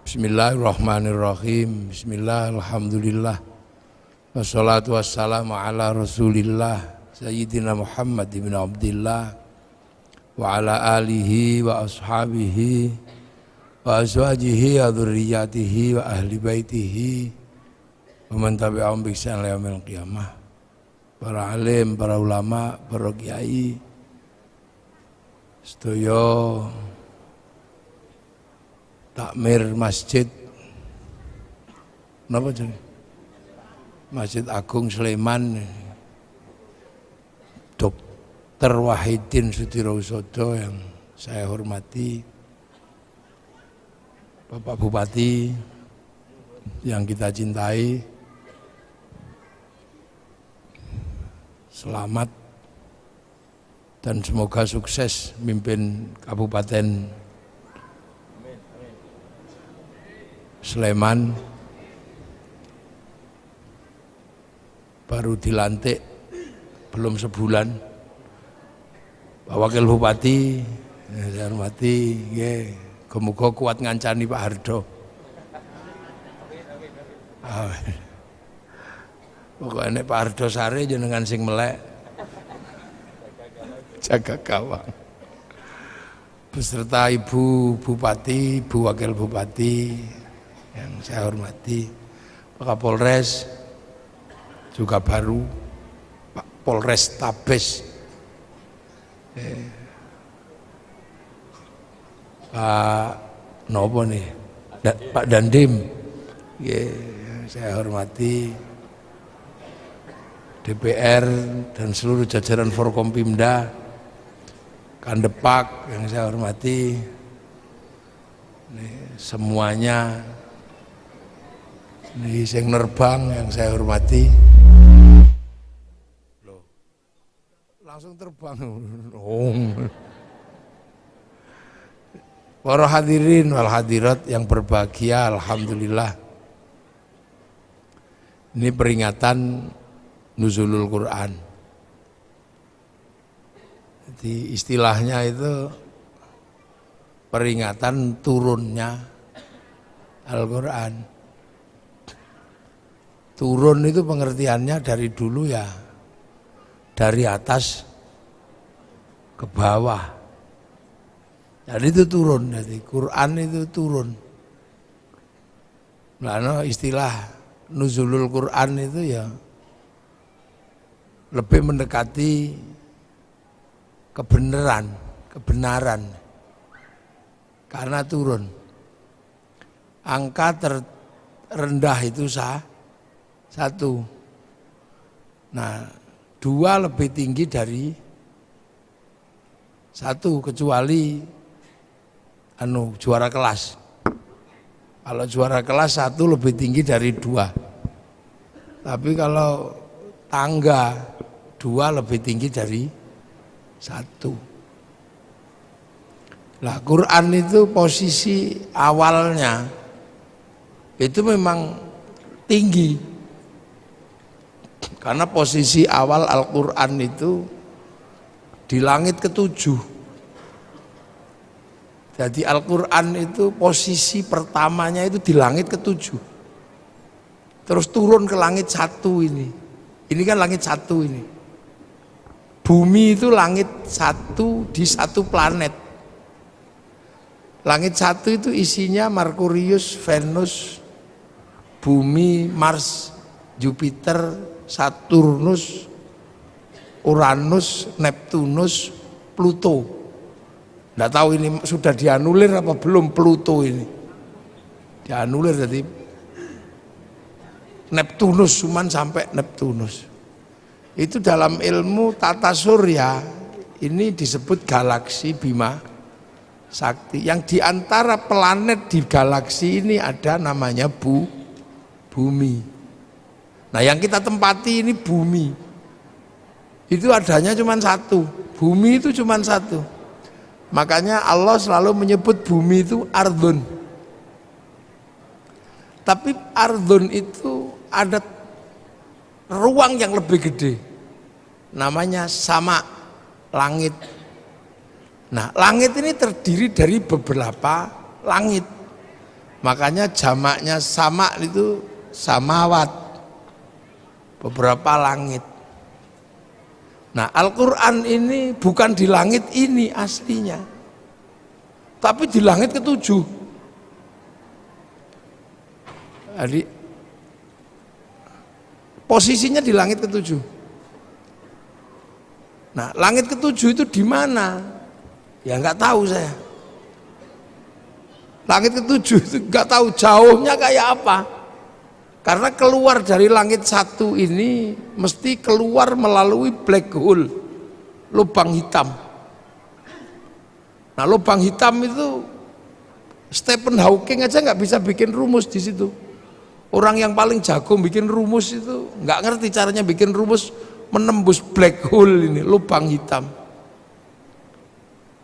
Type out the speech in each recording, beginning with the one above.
Bismillahirrahmanirrahim. Bismillah, alhamdulillah. Wassalatu wassalamu ala rasulillah Sayyidina Muhammad ibn Abdillah wa ala alihi wa ashabihi wa azwajihi wa dhurriyyatihi wa ahli baitihi wa man tabi'ahum bi ihsan ila yaumil qiyamah. Para alim, para ulama, para kiai, sedaya takmir masjid napa jenenge? Masjid Agung Sleman, Dr. Wahidin Sudirohusodo yang saya hormati, Bapak Bupati yang kita cintai, selamat dan semoga sukses mimpin Kabupaten Sleman. Baru dilantik belum sebulan, Pak Wakil Bupati, saya hormati, semoga kuat ngancani Pak Hardo. Pokoknya Pak Hardo sare jenengan sing melek, jaga gawang. Beserta Ibu Bupati, Ibu Wakil Bupati yang saya hormati, Pak Kapolres juga baru, Pak Polres Tabes, Pak Nopo nih, Pak Dandim, saya hormati, DPR dan seluruh jajaran Forkompimda, Kandepak yang saya hormati, semuanya, ini sing nerbang yang saya hormati. Langsung terbang. Para hadirin wal hadirat yang berbahagia, alhamdulillah. Ini peringatan Nuzulul Quran. Jadi istilahnya itu peringatan turunnya Al-Quran. Turun itu pengertiannya dari dulu ya, dari atas ke bawah. Jadi itu turun, jadi Quran itu turun. Nah, istilah Nuzulul Quran itu ya lebih mendekati kebenaran. Karena turun. Angka terendah itu satu. Nah, 2 lebih tinggi dari 1 kecuali juara kelas. Kalau juara kelas 1 lebih tinggi dari 2. Tapi kalau tangga 2 lebih tinggi dari 1. Nah, Quran itu posisi awalnya itu memang tinggi. Karena posisi awal Al-Quran itu di langit ke-7. Jadi Al-Quran itu posisi pertamanya itu di langit ke-7. Terus turun ke langit 1 ini. Ini kan langit 1 ini. Bumi itu langit 1 di 1 planet. Langit 1 itu isinya Merkurius, Venus, Bumi, Mars, Jupiter, Saturnus, Uranus, Neptunus, Pluto. Nggak tahu ini sudah dianulir apa belum Pluto ini. Dianulir jadi Neptunus, cuman sampai Neptunus. Itu dalam ilmu tata surya ini disebut galaksi Bima Sakti. Yang diantara planet di galaksi ini ada namanya Bumi. Nah, yang kita tempati ini bumi. Itu adanya cuma 1. Bumi itu cuma 1. Makanya Allah selalu menyebut bumi itu ardun. Tapi ardun itu ada ruang yang lebih gede. Namanya sama, langit. Nah, langit ini terdiri dari beberapa langit. Makanya jamaknya sama itu samawat. Beberapa langit. Nah, Al-Quran ini bukan di langit ini aslinya. Tapi di langit ketujuh. Jadi, posisinya di langit ketujuh. Nah, langit ketujuh itu di mana? Ya nggak tahu saya. Langit ketujuh itu nggak tahu jauhnya kayak apa. Karena keluar dari langit satu ini mesti keluar melalui black hole, lubang hitam. Nah, lubang hitam itu Stephen Hawking aja nggak bisa bikin rumus di situ. Orang yang paling jago bikin rumus itu nggak ngerti caranya bikin rumus menembus black hole ini, lubang hitam.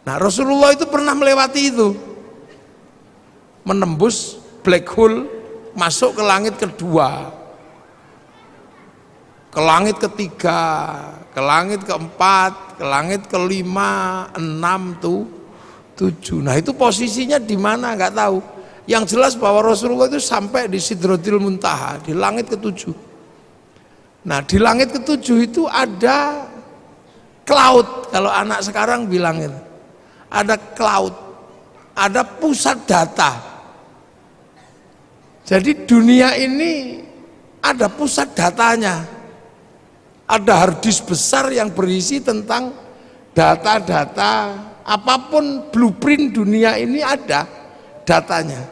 Nah, Rasulullah itu pernah melewati itu, menembus black hole, masuk ke langit kedua, ke langit ketiga, ke langit keempat, ke langit kelima, 6, 7. Nah, itu posisinya di mana nggak tahu. Yang jelas bahwa Rasulullah itu sampai di Sidratil Muntaha, di langit ketujuh. Nah, di langit ketujuh itu ada cloud, kalau anak sekarang bilangin. Ada cloud, ada pusat data. Jadi dunia ini ada pusat datanya. Ada harddisk besar yang berisi tentang data-data, apapun blueprint dunia ini ada datanya.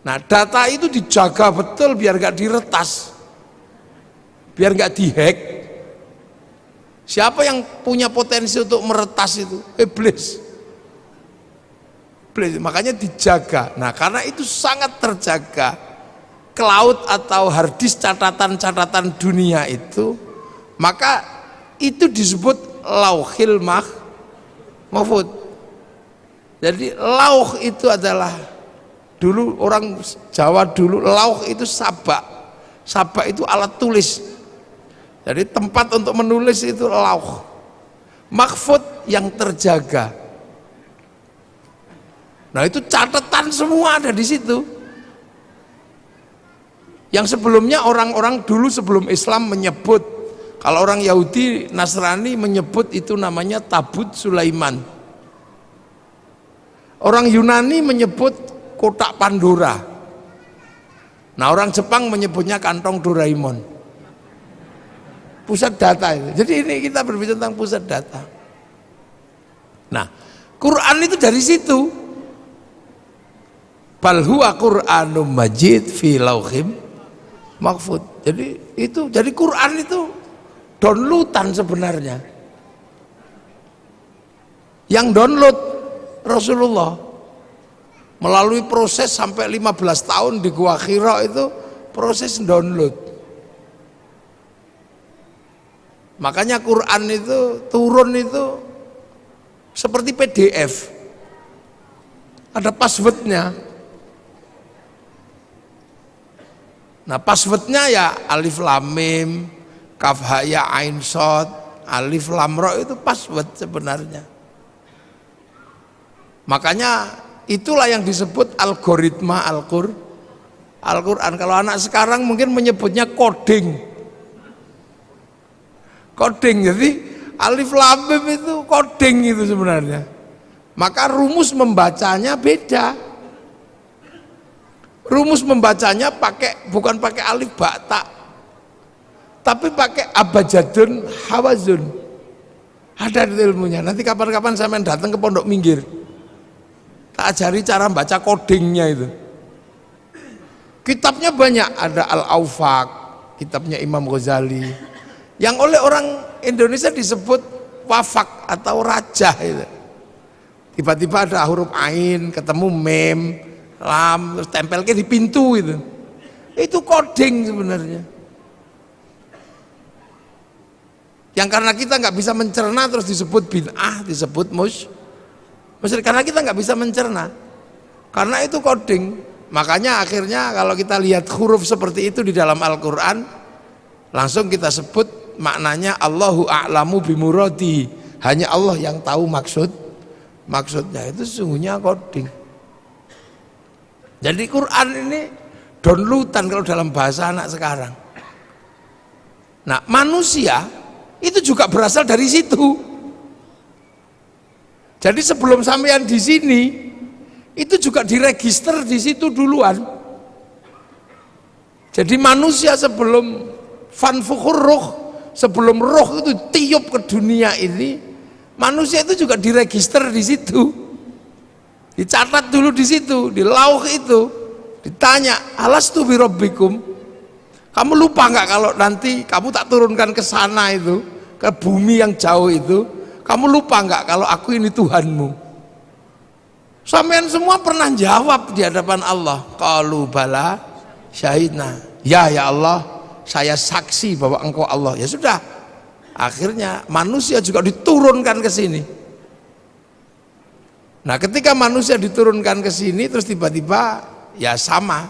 Nah, data itu dijaga betul biar gak diretas, biar gak dihack. Siapa yang punya potensi untuk meretas itu? Iblis. Makanya dijaga. Nah, karena itu sangat terjaga, cloud atau harddisk catatan-catatan dunia itu, maka itu disebut lauhil mahfud. Jadi lauh itu adalah, dulu orang Jawa dulu lauh itu sabak. Sabak itu alat tulis. Jadi tempat untuk menulis itu lauh. Mahfud yang terjaga. Nah, itu catatan semua ada di situ. Yang sebelumnya orang-orang dulu sebelum Islam menyebut, kalau orang Yahudi Nasrani menyebut itu namanya Tabut Sulaiman. Orang Yunani menyebut kotak Pandora. Nah, orang Jepang menyebutnya kantong Doraemon. Pusat data itu. Jadi ini kita berbicara tentang pusat data. Nah, Quran itu dari situ. Bal huwa Qur'anum Majid fi lauhim mahfud. Jadi Quran itu downloadan sebenarnya. Yang download Rasulullah melalui proses sampai 15 tahun di Gua Hira, itu proses download. Makanya Quran itu turun itu seperti PDF, ada passwordnya. Nah, passwordnya ya alif lam mim, kaf ha ya ain shad, alif lam ra, itu password sebenarnya. Makanya itulah yang disebut algoritma Al-Quran. Kalau anak sekarang mungkin menyebutnya coding. Jadi alif lam mim itu coding itu sebenarnya. Maka rumus membacanya beda. Rumus membacanya bukan pakai alif ba ta, tapi pakai abjadun hawazun. Ada ilmunya. Nanti kapan-kapan saya datang ke Pondok Minggir, tak ajari cara baca codingnya itu. Kitabnya banyak, ada Al-Awfaq, kitabnya Imam Ghazali, yang oleh orang Indonesia disebut wafak atau rajah itu. Tiba-tiba ada huruf ain, ketemu mem, lam, terus tempelnya di pintu itu. Itu coding sebenarnya. Yang karena kita nggak bisa mencerna terus disebut bid'ah, disebut musyrik, karena kita nggak bisa mencerna. Karena itu coding. Makanya akhirnya kalau kita lihat huruf seperti itu di dalam Al-Quran, langsung kita sebut maknanya Allahu a'lamu bimuradi. Hanya Allah yang tahu maksudnya, itu sesungguhnya coding. Jadi Quran ini downloadan kalau dalam bahasa anak sekarang. Nah, manusia itu juga berasal dari situ. Jadi sebelum sampean di sini itu juga diregister di situ duluan. Jadi manusia sebelum fanfukhur ruh, sebelum roh itu tiup ke dunia ini, manusia itu juga diregister di situ. Dicatat dulu di situ, di lauh itu. Ditanya, alastu birabbikum? Kamu lupa nggak kalau nanti kamu tak turunkan ke sana itu, ke bumi yang jauh itu? Kamu lupa nggak kalau aku ini Tuhanmu? Sampean semua pernah jawab di hadapan Allah. Qalu bala syahidna. Ya Allah, saya saksi bahwa engkau Allah. Ya sudah. Akhirnya manusia juga diturunkan ke sini. Nah, ketika manusia diturunkan ke sini terus tiba-tiba ya sama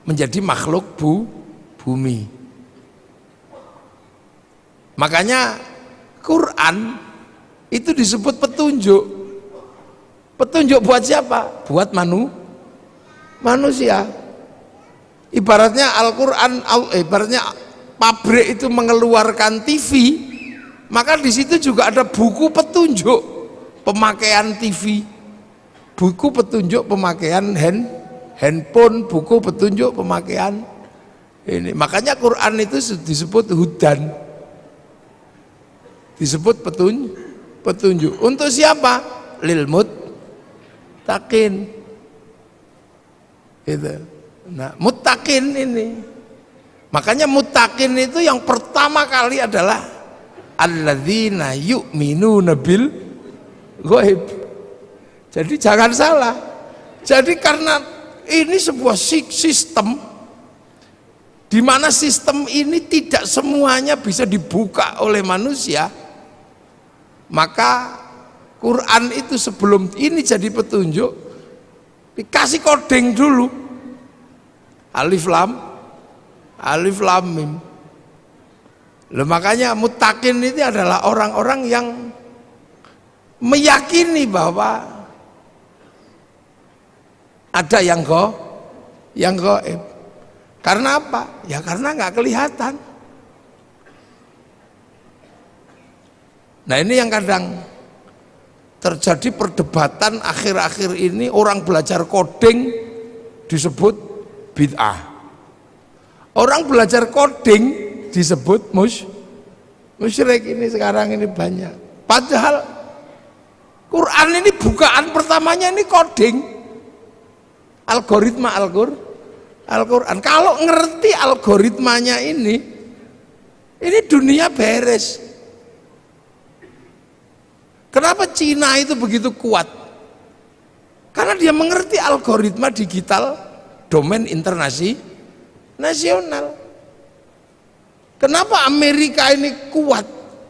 menjadi makhluk bumi. Makanya Quran itu disebut petunjuk. Petunjuk buat siapa? Buat manusia. Ibaratnya Al-Quran, ibaratnya pabrik itu mengeluarkan TV, maka di situ juga ada buku petunjuk pemakaian TV, buku petunjuk pemakaian handphone, buku petunjuk pemakaian ini. Makanya Quran itu disebut hudan, disebut petunjuk. Untuk siapa? Lil muttaqin. Gitu. Nah, muttaqin ini. Makanya muttaqin itu yang pertama kali adalah alladzina yu'minuna bil ghaib. Jadi jangan salah. Jadi karena ini sebuah sistem di mana sistem ini tidak semuanya bisa dibuka oleh manusia, maka Quran itu sebelum ini jadi petunjuk dikasih coding dulu. Alif lam mim. Loh, makanya muttaqin itu adalah orang-orang yang meyakini bahwa ada yang gaib. Karena apa? Ya karena nggak kelihatan. Nah, ini yang kadang terjadi perdebatan akhir-akhir ini, orang belajar coding disebut bid'ah. Orang belajar coding disebut musyrik. Ini sekarang ini banyak. Padahal Quran ini bukaan pertamanya ini coding. Algoritma Al-Quran. Kalau ngerti algoritmanya ini dunia beres. Kenapa Cina itu begitu kuat? Karena dia mengerti algoritma digital domain internasional. Kenapa Amerika ini kuat?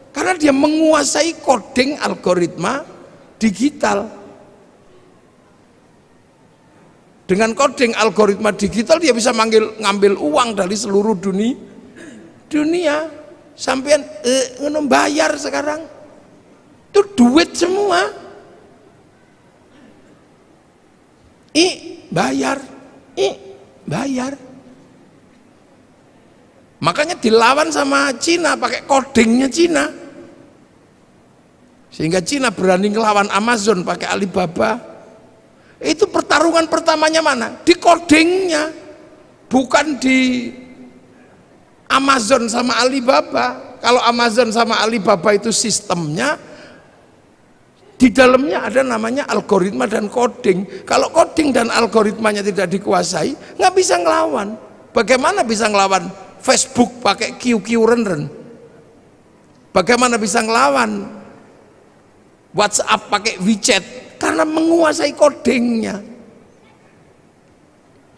Karena dia menguasai coding algoritma digital. Dengan coding algoritma digital dia bisa ngambil uang dari seluruh dunia. Sampean bayar sekarang itu duit semua. Bayar. Makanya dilawan sama Cina pakai codingnya Cina, sehingga Cina berani ngelawan Amazon pakai Alibaba. Itu pertarungan pertamanya mana? Di codingnya, bukan di Amazon sama Alibaba. Kalau Amazon sama Alibaba itu sistemnya, di dalamnya ada namanya algoritma dan coding. Kalau coding dan algoritmanya tidak dikuasai, nggak bisa ngelawan. Bagaimana bisa ngelawan Facebook pakai QQ Ren? Bagaimana bisa ngelawan WhatsApp pakai WeChat? Karena menguasai codingnya.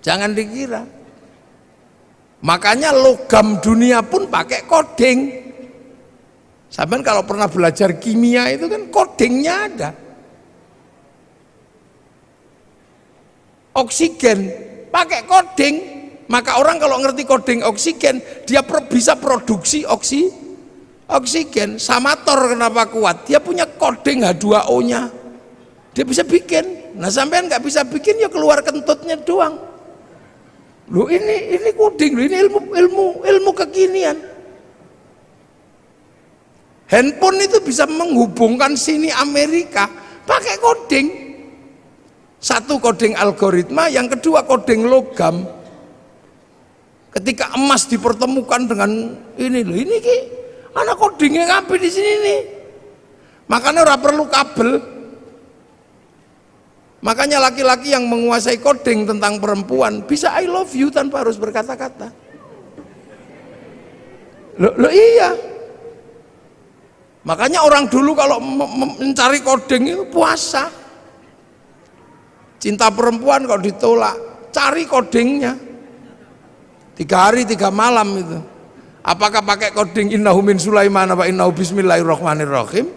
Jangan dikira. Makanya logam dunia pun pakai coding. Sampai kalau pernah belajar kimia itu kan codingnya ada. Oksigen pakai coding, maka orang kalau ngerti coding oksigen dia bisa produksi Oksigen, Samator kenapa kuat? Dia punya koding H2O-nya. Dia bisa bikin. Nah, sampean nggak bisa bikin ya keluar kentutnya doang. Loh ini koding, loh, ini ilmu kekinian. Handphone itu bisa menghubungkan sini Amerika pakai koding. Satu koding algoritma, yang kedua koding logam. Ketika emas dipertemukan dengan ini loh, ini ki anak kodingnya ngapain di sini nih. Makanya ora perlu kabel. Makanya laki-laki yang menguasai koding tentang perempuan bisa I love you tanpa harus berkata-kata. Loh iya. Makanya orang dulu kalau mencari koding itu puasa. Cinta perempuan kalau ditolak, cari kodingnya. 3 hari 3 malam itu. Apakah pakai koding innahu min Sulaiman apa innahu bismillahirrahmanirrahim,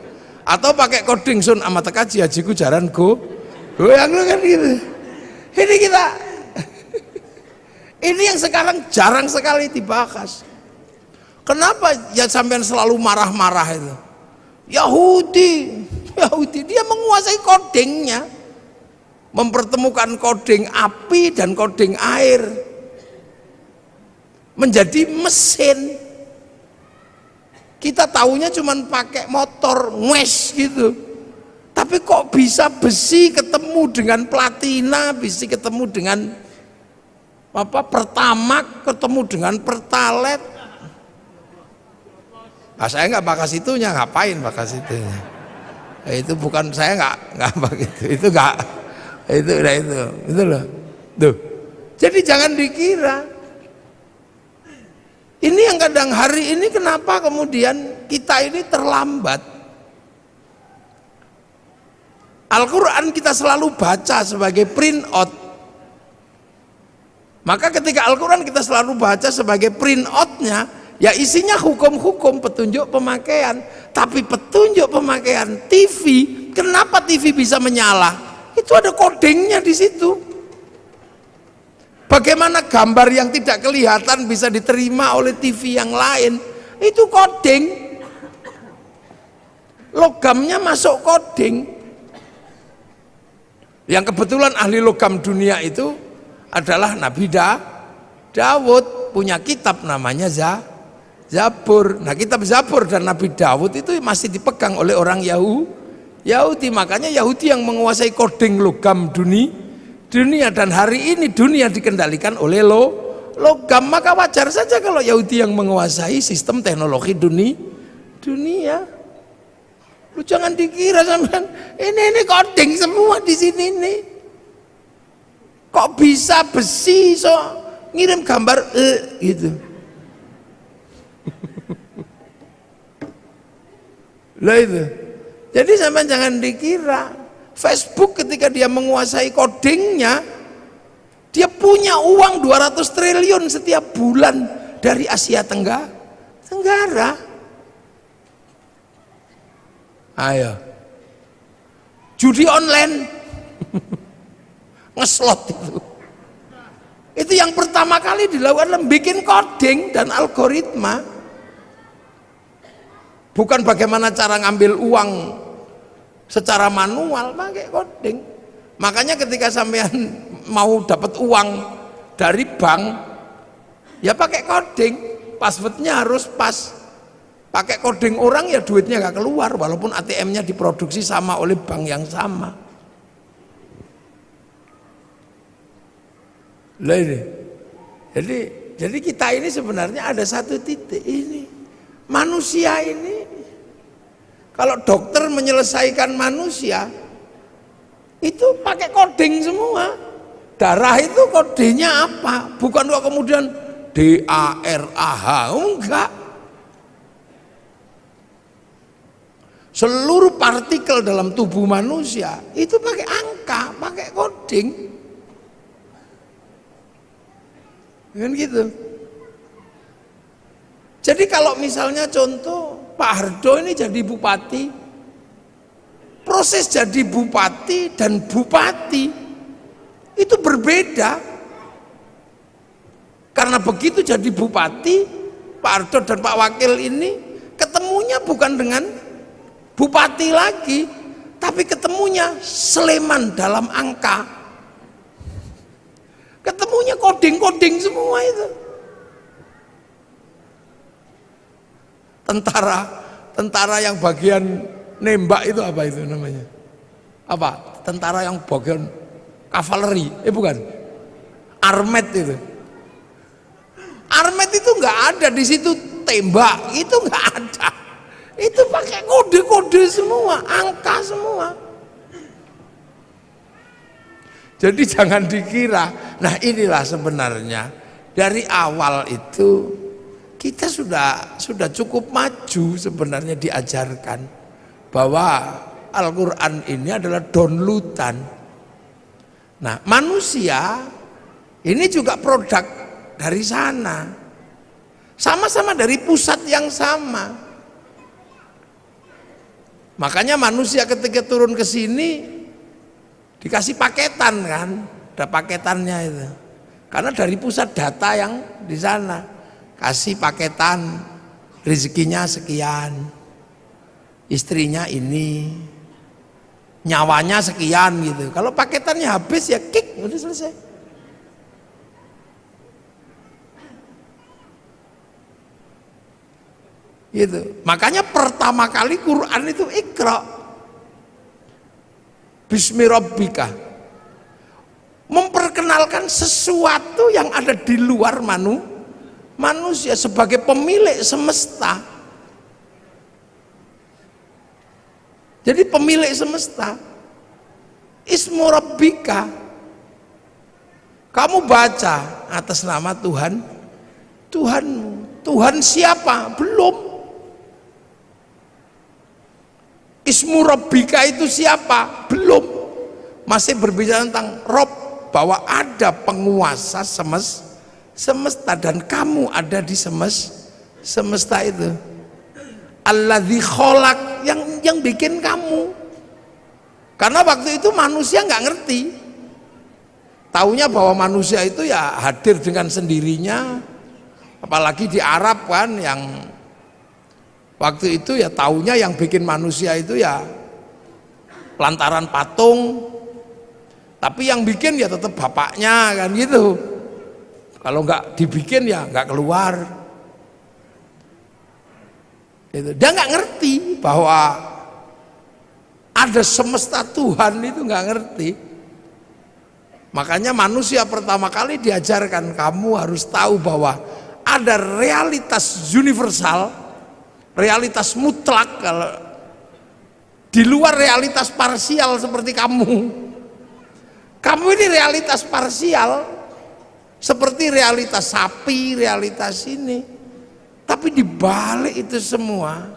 atau pakai koding sun amat kaji hajiku jaran go yang kan gitu. Ini kita ini yang sekarang jarang sekali dibahas. Kenapa ya sampean selalu marah-marah itu? Yahudi dia menguasai kodingnya, mempertemukan koding api dan koding air menjadi mesin. Kita taunya cuman pakai motor ngwes gitu, tapi kok bisa besi ketemu dengan platina, besi ketemu dengan pertamak, ketemu dengan pertalite. Saya nggak bakas itunya, ngapain bakas itunya? Itu bukan, saya nggak begitu, itu nggak, itu loh. Tuh. Jadi jangan dikira. Ini yang kadang hari ini kenapa kemudian kita ini terlambat. Al-Quran kita selalu baca sebagai print out. Maka ketika Al-Quran kita selalu baca sebagai print outnya, ya isinya hukum-hukum, petunjuk pemakaian. Tapi petunjuk pemakaian TV, kenapa TV bisa menyala? Itu ada codingnya di situ. Bagaimana gambar yang tidak kelihatan bisa diterima oleh TV yang lain? Itu coding. Logamnya masuk coding. Yang kebetulan ahli logam dunia itu adalah Nabi Dawud, punya kitab namanya Zabur. Nah, kitab Zabur dan Nabi Dawud itu masih dipegang oleh orang Yahudi. Makanya Yahudi yang menguasai coding logam dunia, dan hari ini dunia dikendalikan oleh logam. Maka wajar saja kalau Yahudi yang menguasai sistem teknologi dunia. Lu jangan dikira sampean ini coding semua di sini nih. Kok bisa besi so ngirim gambar gitu. Lah itu. Jadi sampean jangan dikira Facebook ketika dia menguasai codingnya, dia punya uang 200 triliun setiap bulan dari Asia Tenggara. Ayo. Judi online. Ngeslot itu. Itu yang pertama kali dilakukan bikin coding dan algoritma. Bukan bagaimana cara ngambil uang secara manual, pakai coding. Makanya ketika sampean mau dapat uang dari bank, ya pakai coding, passwordnya harus pas. Pakai coding orang ya duitnya nggak keluar, walaupun ATM-nya diproduksi sama oleh bank yang sama. Lah ini, jadi kita ini sebenarnya ada satu titik ini, manusia ini. Kalau dokter menyelesaikan manusia itu pakai coding semua. Darah itu kodenya apa? Bukan kok kemudian DARAH, enggak. Seluruh partikel dalam tubuh manusia itu pakai angka, pakai coding. Kan gitu. Jadi kalau misalnya contoh Pak Hardo ini jadi bupati, proses jadi bupati dan bupati itu berbeda. Karena begitu jadi bupati, Pak Hardo dan Pak Wakil ini ketemunya ketemunya bukan dengan bupati lagi, tapi ketemunya Sleman dalam angka. Ketemunya koding-koding semua itu. Tentara yang bagian nembak itu apa itu namanya? Apa? Tentara yang bagian kavaleri? Bukan. Armet itu. Armet itu nggak ada di situ, tembak itu nggak ada. Itu pakai kode-kode semua, angka semua. Jadi jangan dikira. Nah inilah sebenarnya dari awal itu kita sudah cukup maju sebenarnya diajarkan bahwa Al-Quran ini adalah downloadan. Nah manusia ini juga produk dari sana, sama-sama dari pusat yang sama. Makanya manusia ketika turun ke sini dikasih paketan kan, ada paketannya itu. Karena dari pusat data yang di sana kasih paketan, rezekinya sekian, istrinya ini, nyawanya sekian gitu. Kalau paketannya habis ya kick, udah selesai. Gitu. Makanya pertama kali Quran itu Iqra Bismi Rabbika, memperkenalkan sesuatu yang ada di luar manusia sebagai pemilik semesta. Jadi pemilik semesta, Ismu Rabbika, kamu baca atas nama Tuhanmu. Tuhan siapa? Belum. Ismu Rabbika itu siapa? Belum. Masih berbicara tentang Rob, bahwa ada penguasa semesta dan kamu ada di semesta itu. Alladzi kholaq, yang bikin kamu. Karena waktu itu manusia nggak ngerti. Taunya bahwa manusia itu ya hadir dengan sendirinya. Apalagi di Arab kan, yang waktu itu ya taunya yang bikin manusia itu ya lantaran patung, tapi yang bikin ya tetap bapaknya kan gitu. Kalau nggak dibikin ya nggak keluar. Gitu. Dia nggak ngerti bahwa ada semesta Tuhan, itu nggak ngerti. Makanya manusia pertama kali diajarkan, kamu harus tahu bahwa ada realitas universal, realitas mutlak, kalau di luar realitas parsial seperti kamu. Kamu ini realitas parsial seperti realitas sapi, realitas ini. Tapi di balik itu semua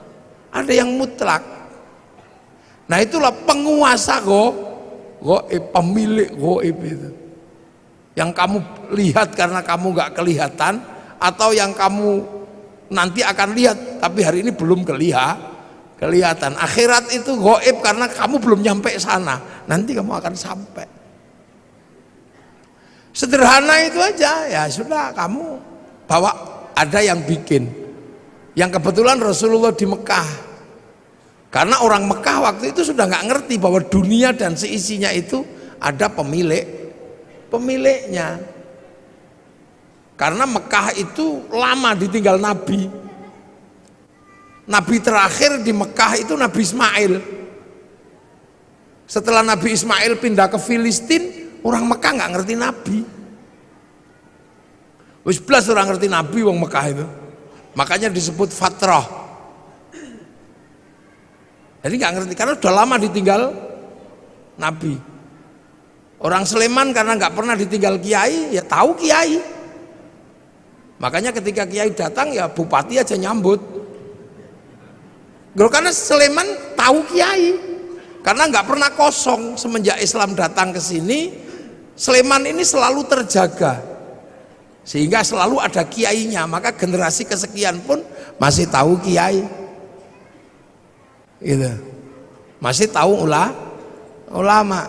ada yang mutlak. Nah itulah penguasa goib, pemilik goib itu. Yang kamu lihat karena kamu nggak kelihatan, atau yang kamu nanti akan lihat tapi hari ini belum kelihatan. Akhirat itu goib karena kamu belum nyampe sana, nanti kamu akan sampai. Sederhana itu aja, ya sudah, kamu bawa, ada yang bikin. Yang kebetulan Rasulullah di Mekah, karena orang Mekah waktu itu sudah nggak ngerti bahwa dunia dan seisinya itu ada pemiliknya. Karena Mekah itu lama ditinggal Nabi. Nabi terakhir di Mekah itu Nabi Ismail. Setelah Nabi Ismail pindah ke Filistin, orang Mekah nggak ngerti Nabi. Wis belas orang ngerti Nabi wong Mekah itu. Makanya disebut fatrah. Jadi nggak ngerti karena sudah lama ditinggal Nabi. Orang Sleman karena nggak pernah ditinggal kiai, ya tahu kiai. Makanya ketika kiai datang ya bupati aja nyambut. Karena Sleman tahu kiai, karena nggak pernah kosong semenjak Islam datang ke sini. Sleman ini selalu terjaga, sehingga selalu ada kiainya. Maka generasi kesekian pun masih tahu kiai, gitu. Masih tahu ulama.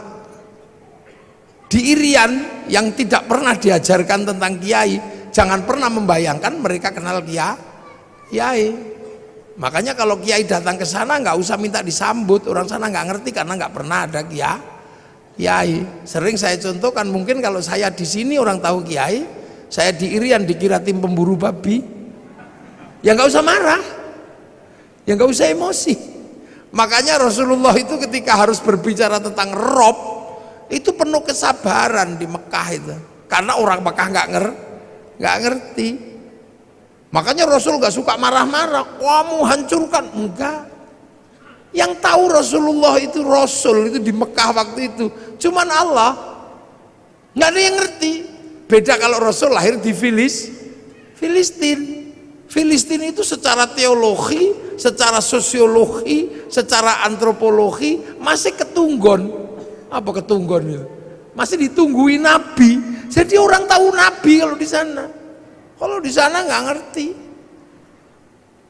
Di Irian yang tidak pernah diajarkan tentang kiai, jangan pernah membayangkan mereka kenal kiai. Makanya kalau kiai datang ke sana nggak usah minta disambut, orang sana nggak ngerti karena nggak pernah ada kiai. Sering saya contohkan, mungkin kalau saya di sini orang tahu kiai, saya di Irian dikira tim pemburu babi, ya nggak usah marah, ya nggak usah emosi. Makanya Rasulullah itu ketika harus berbicara tentang Rob itu penuh kesabaran di Mekah itu, karena orang Mekah nggak ngerti. Makanya Rasul nggak suka marah-marah, kamu hancurkan, enggak. Yang tahu Rasulullah itu Rasul itu di Mekah waktu itu cuman Allah, nggak ada yang ngerti. Beda kalau Rasul lahir di Filistin. Filistin itu secara teologi, secara sosiologi, secara antropologi masih ketunggon. Apa ketunggon itu? Masih ditungguin Nabi. Jadi orang tahu Nabi kalau di sana. Kalau di sana nggak ngerti.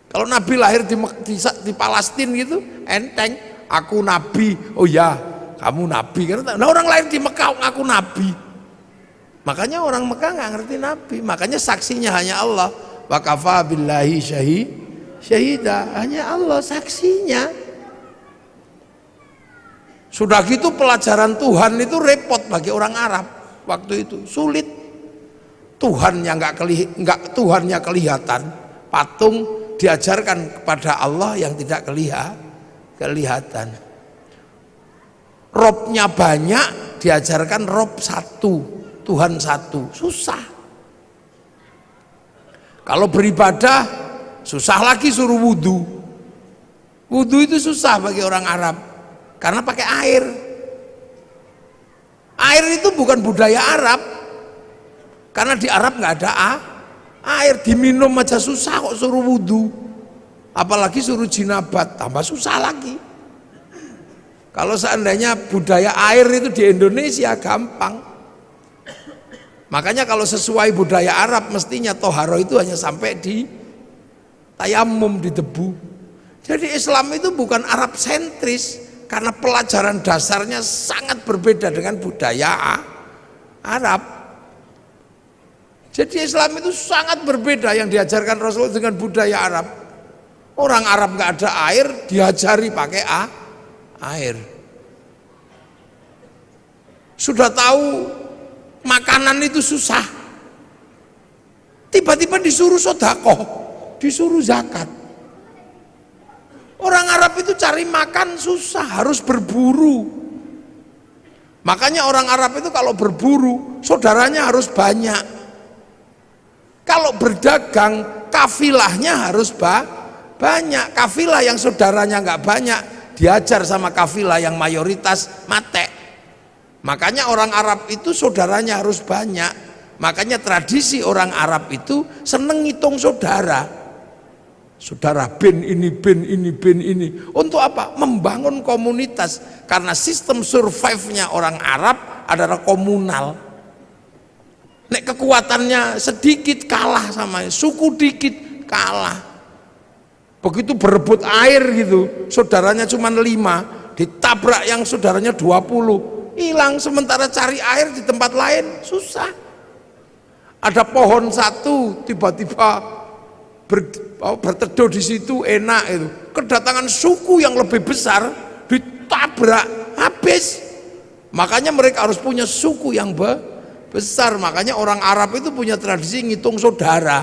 Kalau Nabi lahir di Palestina gitu, enteng. Aku Nabi. Oh ya, kamu Nabi. Nah orang lahir di Mekah, aku Nabi. Makanya orang Mekah nggak ngerti Nabi. Makanya saksinya hanya Allah. Wa kafa billahi syahida, hanya Allah saksinya. Sudah gitu pelajaran Tuhan itu repot bagi orang Arab waktu itu, sulit. Tuhannya Tuhannya kelihatan, patung diajarkan kepada Allah yang tidak kelihatan. Robnya banyak, diajarkan Rob satu, Tuhan satu, susah. Kalau beribadah susah lagi, suruh wudhu. Wudhu itu susah bagi orang Arab karena pakai air. Air itu bukan budaya Arab, karena di Arab nggak ada air, diminum aja susah kok suruh wudhu, apalagi suruh jinabat, tambah susah lagi. Kalau seandainya budaya air itu di Indonesia gampang. Makanya kalau sesuai budaya Arab mestinya toharo itu hanya sampai di tayamum, di debu. Jadi Islam itu bukan Arab sentris, karena pelajaran dasarnya sangat berbeda dengan budaya Arab. Jadi Islam itu sangat berbeda yang diajarkan Rasul dengan budaya Arab. Orang Arab nggak ada air, diajari pakai air. Sudah tahu makanan itu susah, tiba-tiba disuruh sedekah, disuruh zakat. Orang Arab itu cari makan susah, harus berburu. Makanya orang Arab itu kalau berburu, saudaranya harus banyak. Kalau berdagang, kafilahnya harus banyak. Kafilah yang saudaranya nggak banyak, diajar sama kafilah yang mayoritas mate. Makanya orang Arab itu saudaranya harus banyak. Makanya tradisi orang Arab itu seneng ngitung saudara. Saudara bin ini, bin ini, bin ini. Untuk apa? Membangun komunitas. Karena sistem survive-nya orang Arab adalah komunal. Nek kekuatannya sedikit kalah sama suku, dikit kalah. Begitu berebut air gitu, saudaranya cuma 5, ditabrak yang saudaranya 20. Hilang, sementara cari air di tempat lain susah. Ada pohon satu tiba-tiba berteduh di situ enak itu, kedatangan suku yang lebih besar ditabrak habis. Makanya mereka harus punya suku yang besar. Makanya orang Arab itu punya tradisi ngitung saudara,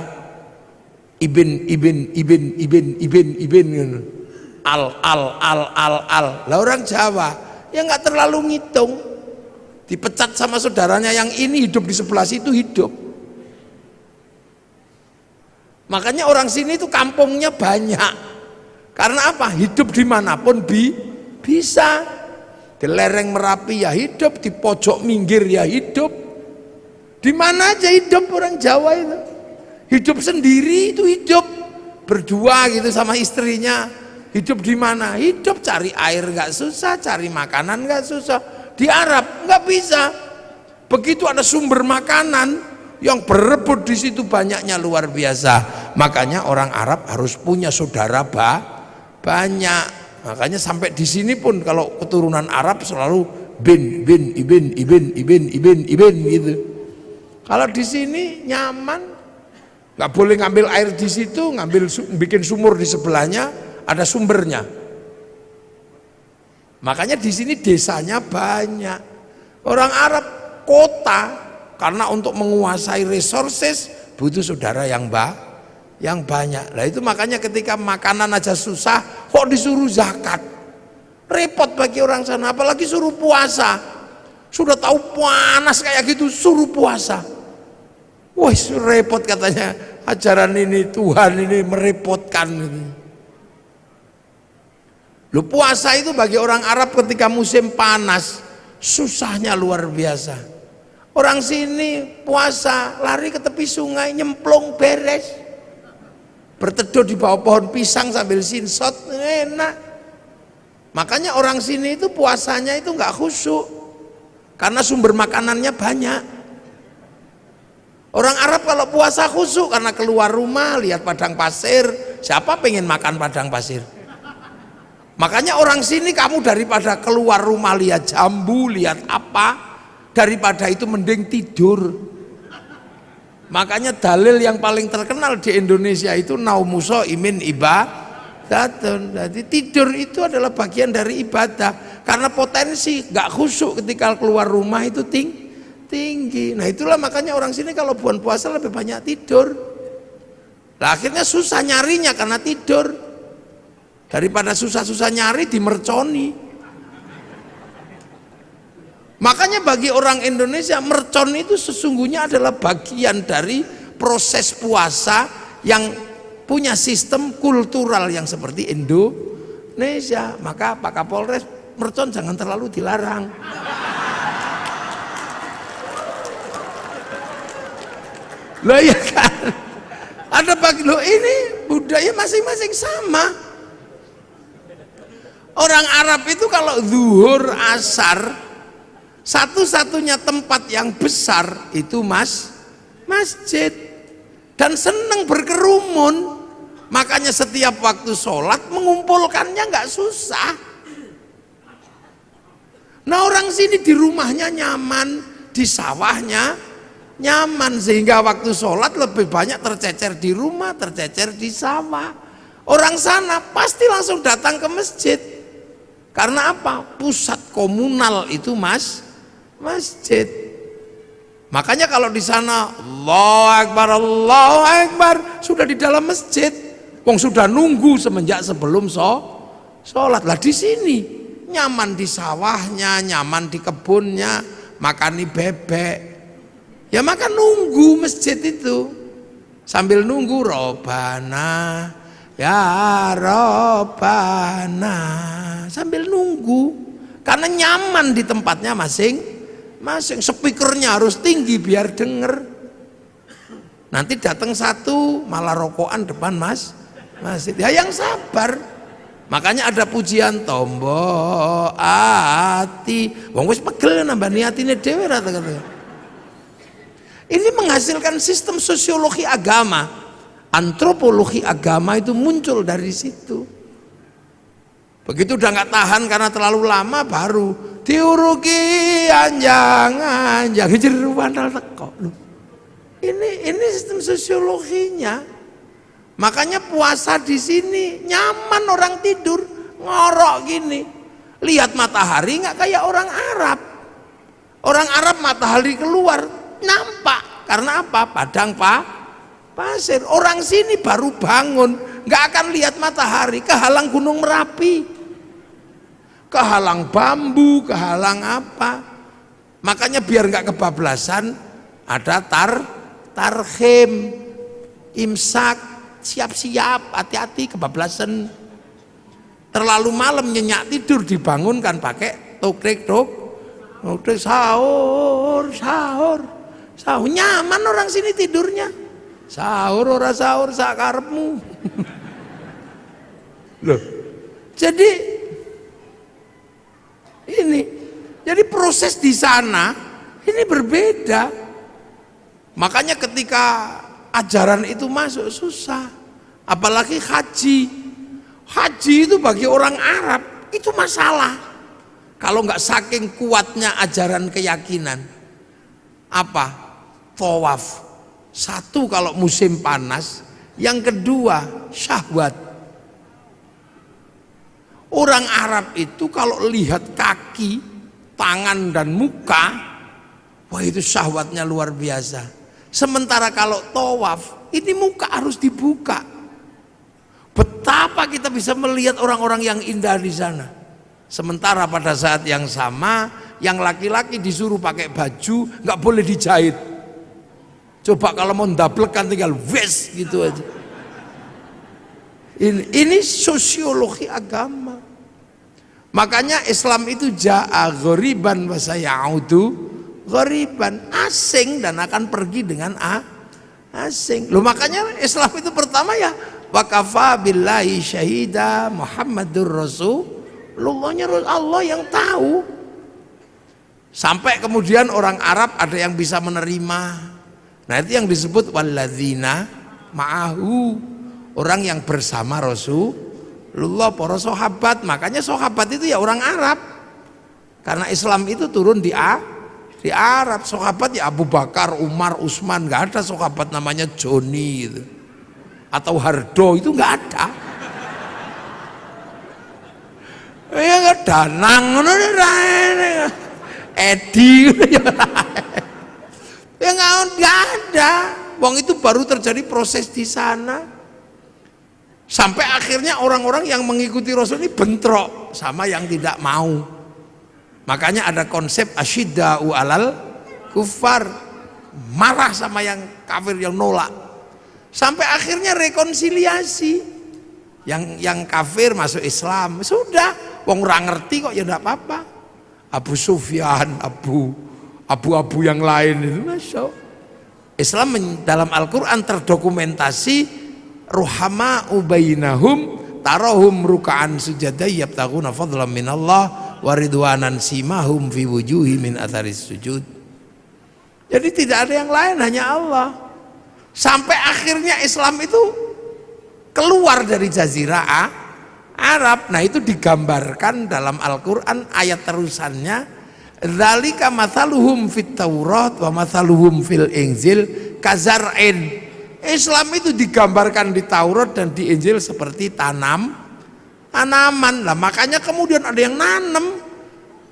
ibin al. Lah orang Jawa ya nggak terlalu ngitung, dipecat sama saudaranya yang ini hidup di sebelah situ hidup. Makanya orang sini itu kampungnya banyak, karena apa? Hidup dimanapun bisa. Di lereng Merapi ya hidup, di pojok minggir ya hidup, di mana aja hidup orang Jawa itu. Hidup sendiri itu hidup, berdua gitu sama istrinya. Hidup di mana? Hidup cari air nggak susah, cari makanan nggak susah. Di Arab nggak bisa. Begitu ada sumber makanan yang berebut di situ banyaknya luar biasa. Makanya orang Arab harus punya saudara banyak. Makanya sampai di sini pun kalau keturunan Arab selalu ibin gitu. Kalau di sini nyaman, Nggak boleh ngambil air di situ, bikin sumur di sebelahnya, ada sumbernya. Makanya di sini desanya banyak. Orang Arab kota, karena untuk menguasai resources butuh saudara yang banyak. Nah itu makanya ketika makanan aja susah, kok disuruh zakat? Repot bagi orang sana, apalagi suruh puasa. Sudah tahu panas kayak gitu, suruh puasa. Wah repot katanya, ajaran ini Tuhan ini merepotkan. Lu puasa itu bagi orang Arab ketika musim panas, susahnya luar biasa. Orang sini puasa, lari ke tepi sungai, nyemplung beres. Berteduh di bawah pohon pisang sambil sinsot, enak. Makanya orang sini itu puasanya itu nggak khusyuk, karena sumber makanannya banyak. Orang Arab kalau puasa khusyuk karena keluar rumah lihat padang pasir, siapa pengen makan padang pasir? Makanya orang sini kamu daripada keluar rumah lihat jambu, lihat apa, daripada itu mending tidur. Makanya dalil yang paling terkenal di Indonesia itu naumuso imin ibadatun. Jadi tidur itu adalah bagian dari ibadah, karena potensi nggak khusyuk ketika keluar rumah itu tinggi. Nah itulah makanya orang sini kalau bulan puasa lebih banyak tidur. Nah, akhirnya susah nyarinya karena tidur. Daripada susah-susah nyari dimerconi. Makanya bagi orang Indonesia mercon itu sesungguhnya adalah bagian dari proses puasa yang punya sistem kultural yang seperti Indonesia. Maka Pak Kapolres, mercon jangan terlalu dilarang. Loh ya kan, ada bagi lo ini budaya masing-masing sama. Orang Arab itu kalau zuhur asar, satu-satunya tempat yang besar itu masjid, dan senang berkerumun. Makanya setiap waktu sholat mengumpulkannya nggak susah. Nah orang sini di rumahnya nyaman, di sawahnya nyaman, sehingga waktu sholat lebih banyak tercecer di rumah, tercecer di sawah. Orang sana pasti langsung datang ke masjid. Karena apa? Pusat komunal itu masjid. Makanya kalau di sana Allahu Akbar sudah di dalam masjid. Wong sudah nunggu semenjak sebelum sholat. Lah di sini nyaman di sawahnya, nyaman di kebunnya, makani bebek. Ya maka nunggu masjid itu. Sambil nunggu Robana ya Robana, sambil nunggu, karena nyaman di tempatnya masing-masing. Speakernya harus tinggi biar denger. Nanti datang satu malah rokokan depan masjid. Ya yang sabar. Makanya ada pujian tombo ati. Wong wis pegel nambah niatine dhewe ra kata. Ini menghasilkan sistem sosiologi agama. Antropologi agama itu muncul dari situ. Begitu udah nggak tahan karena terlalu lama, baru diuruki anjang jeruan teko. Ini sistem sosiologinya. Makanya puasa di sini nyaman, orang tidur ngorok gini. Lihat matahari nggak kayak orang Arab. Orang Arab matahari keluar nampak, karena apa? Padang pasir. Orang sini baru bangun nggak akan lihat matahari, kehalang Gunung Merapi, kehalang bambu, kehalang apa. Makanya biar nggak kebablasan ada tarhim, imsak, siap-siap, hati-hati kebablasan. Terlalu malam nyenyak tidur dibangunkan pakai tokrik sahur. Nyaman orang sini tidurnya. Sahur ora sahur sak karepmu. Loh. Jadi proses di sana ini berbeda. Makanya ketika ajaran itu masuk susah. Apalagi haji. Haji itu bagi orang Arab itu masalah. Kalau nggak saking kuatnya ajaran keyakinan. Apa? Tawaf. Satu kalau musim panas, yang kedua syahwat. Orang Arab itu kalau lihat kaki, tangan dan muka, wah itu syahwatnya luar biasa. Sementara kalau tawaf, ini muka harus dibuka. Betapa kita bisa melihat orang-orang yang indah di sana. Sementara pada saat yang sama, yang laki-laki disuruh pakai baju, nggak boleh dijahit. Coba kalau mau ndablekan tinggal wes gitu aja. Ini sosiologi agama. Makanya Islam itu ja'a ghoriban wa sayaudu ghoriban, asing dan akan pergi dengan asing. Loh makanya Islam itu pertama ya wa kafa billahi syahida Muhammadur Rasulullahnya Allah yang tahu. Sampai kemudian orang Arab ada yang bisa menerima. Nah itu yang disebut walladzina ma'ahu, orang yang bersama Rasulullah, para sahabat. Makanya sahabat itu ya orang Arab, karena Islam itu turun di Arab. Sahabat ya Abu Bakar, Umar, Utsman. Nggak ada sahabat namanya Joni gitu, atau Hardo, itu nggak ada. Ya nggak Danang, Edi. Ya nggak ada. Wong itu baru terjadi proses di sana. Sampai akhirnya orang-orang yang mengikuti Rasul ini bentrok sama yang tidak mau. Makanya ada konsep asyidda'u alal kufar, marah sama yang kafir, yang nolak. Sampai akhirnya rekonsiliasi. Yang kafir masuk Islam. Sudah, wong ora ngerti kok ya enggak apa-apa. Abu Sufyan, abu-abu yang lain itu, Masya Allah. Islam dalam Al-Quran terdokumentasi ruhama ubainahum tarahum ruka'an sujada yabtaguna fadlan minallah wa ridwanan simahum fi wujuhi min atharis sujud. Jadi tidak ada yang lain, hanya Allah. Sampai akhirnya Islam itu keluar dari jazirah Arab. Nah itu digambarkan dalam Al-Quran ayat terusannya, dzalika mathaluhum fit Taurat wa mathaluhum fil Injil kazar'in. Islam itu digambarkan di Taurat dan di Injil seperti tanaman. Lah makanya kemudian ada yang nanam.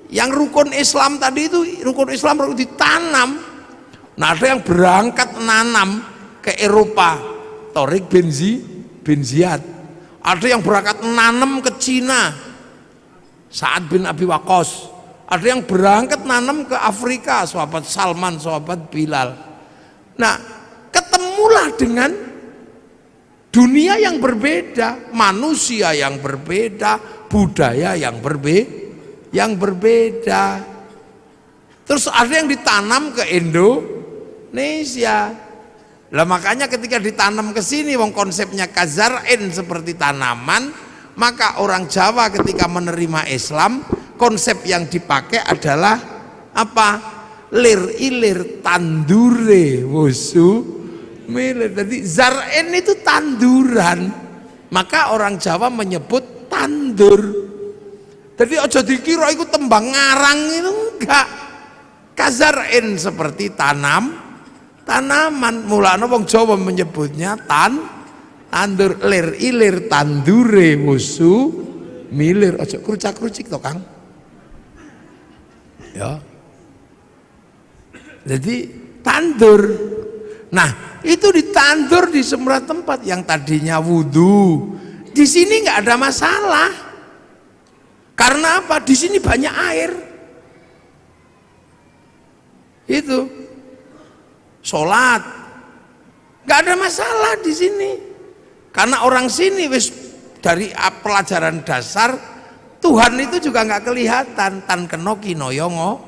Yang rukun Islam tadi itu, rukun Islam harus ditanam. Nah ada yang berangkat nanam ke Eropa, Tariq bin Ziyad. Ada yang berangkat nanam ke Cina, Sa'ad bin Abi Waqqas. Ada yang berangkat nanam ke Afrika, sahabat Salman, sahabat Bilal. Nah, ketemulah dengan dunia yang berbeda, manusia yang berbeda, budaya yang berbeda. Terus ada yang ditanam ke Indonesia. Lah makanya ketika ditanam ke sini, wong konsepnya kazar'in seperti tanaman, maka orang Jawa ketika menerima Islam, konsep yang dipakai adalah apa? Lir ilir tandure wusu milir. Jadi zar'in itu tanduran, maka orang Jawa menyebut tandur. Jadi ojo dikira itu tembang ngarang, itu enggak. Kazar'in seperti tanaman. Mulane wong Jawa menyebutnya tandur. Lir ilir tandure wusu milir. Ojo krucak-krucik to, Kang. Ya. Jadi tandur. Nah, itu ditandur di semua tempat. Yang tadinya wudhu, di sini nggak ada masalah. Karena apa? Di sini banyak air. Itu sholat nggak ada masalah di sini. Karena orang sini wis dari pelajaran dasar, Tuhan itu juga nggak kelihatan. Tan kenoki noyongo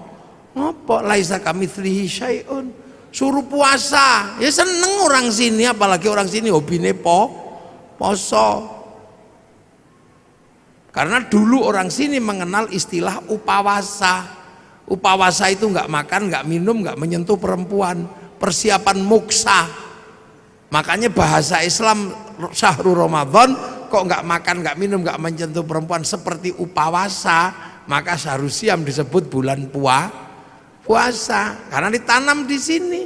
ngopo laisa kamitslihi syai'un. Suruh puasa ya seneng orang sini, apalagi orang sini hobine poso. Karena dulu orang sini mengenal istilah upawasa. Upawasa itu nggak makan, nggak minum, nggak menyentuh perempuan, persiapan muksa. Makanya bahasa Islam syahrul Ramadan kok nggak makan, nggak minum, nggak menyentuh perempuan seperti upawasa, maka syahrul siam disebut bulan puasa karena ditanam di sini.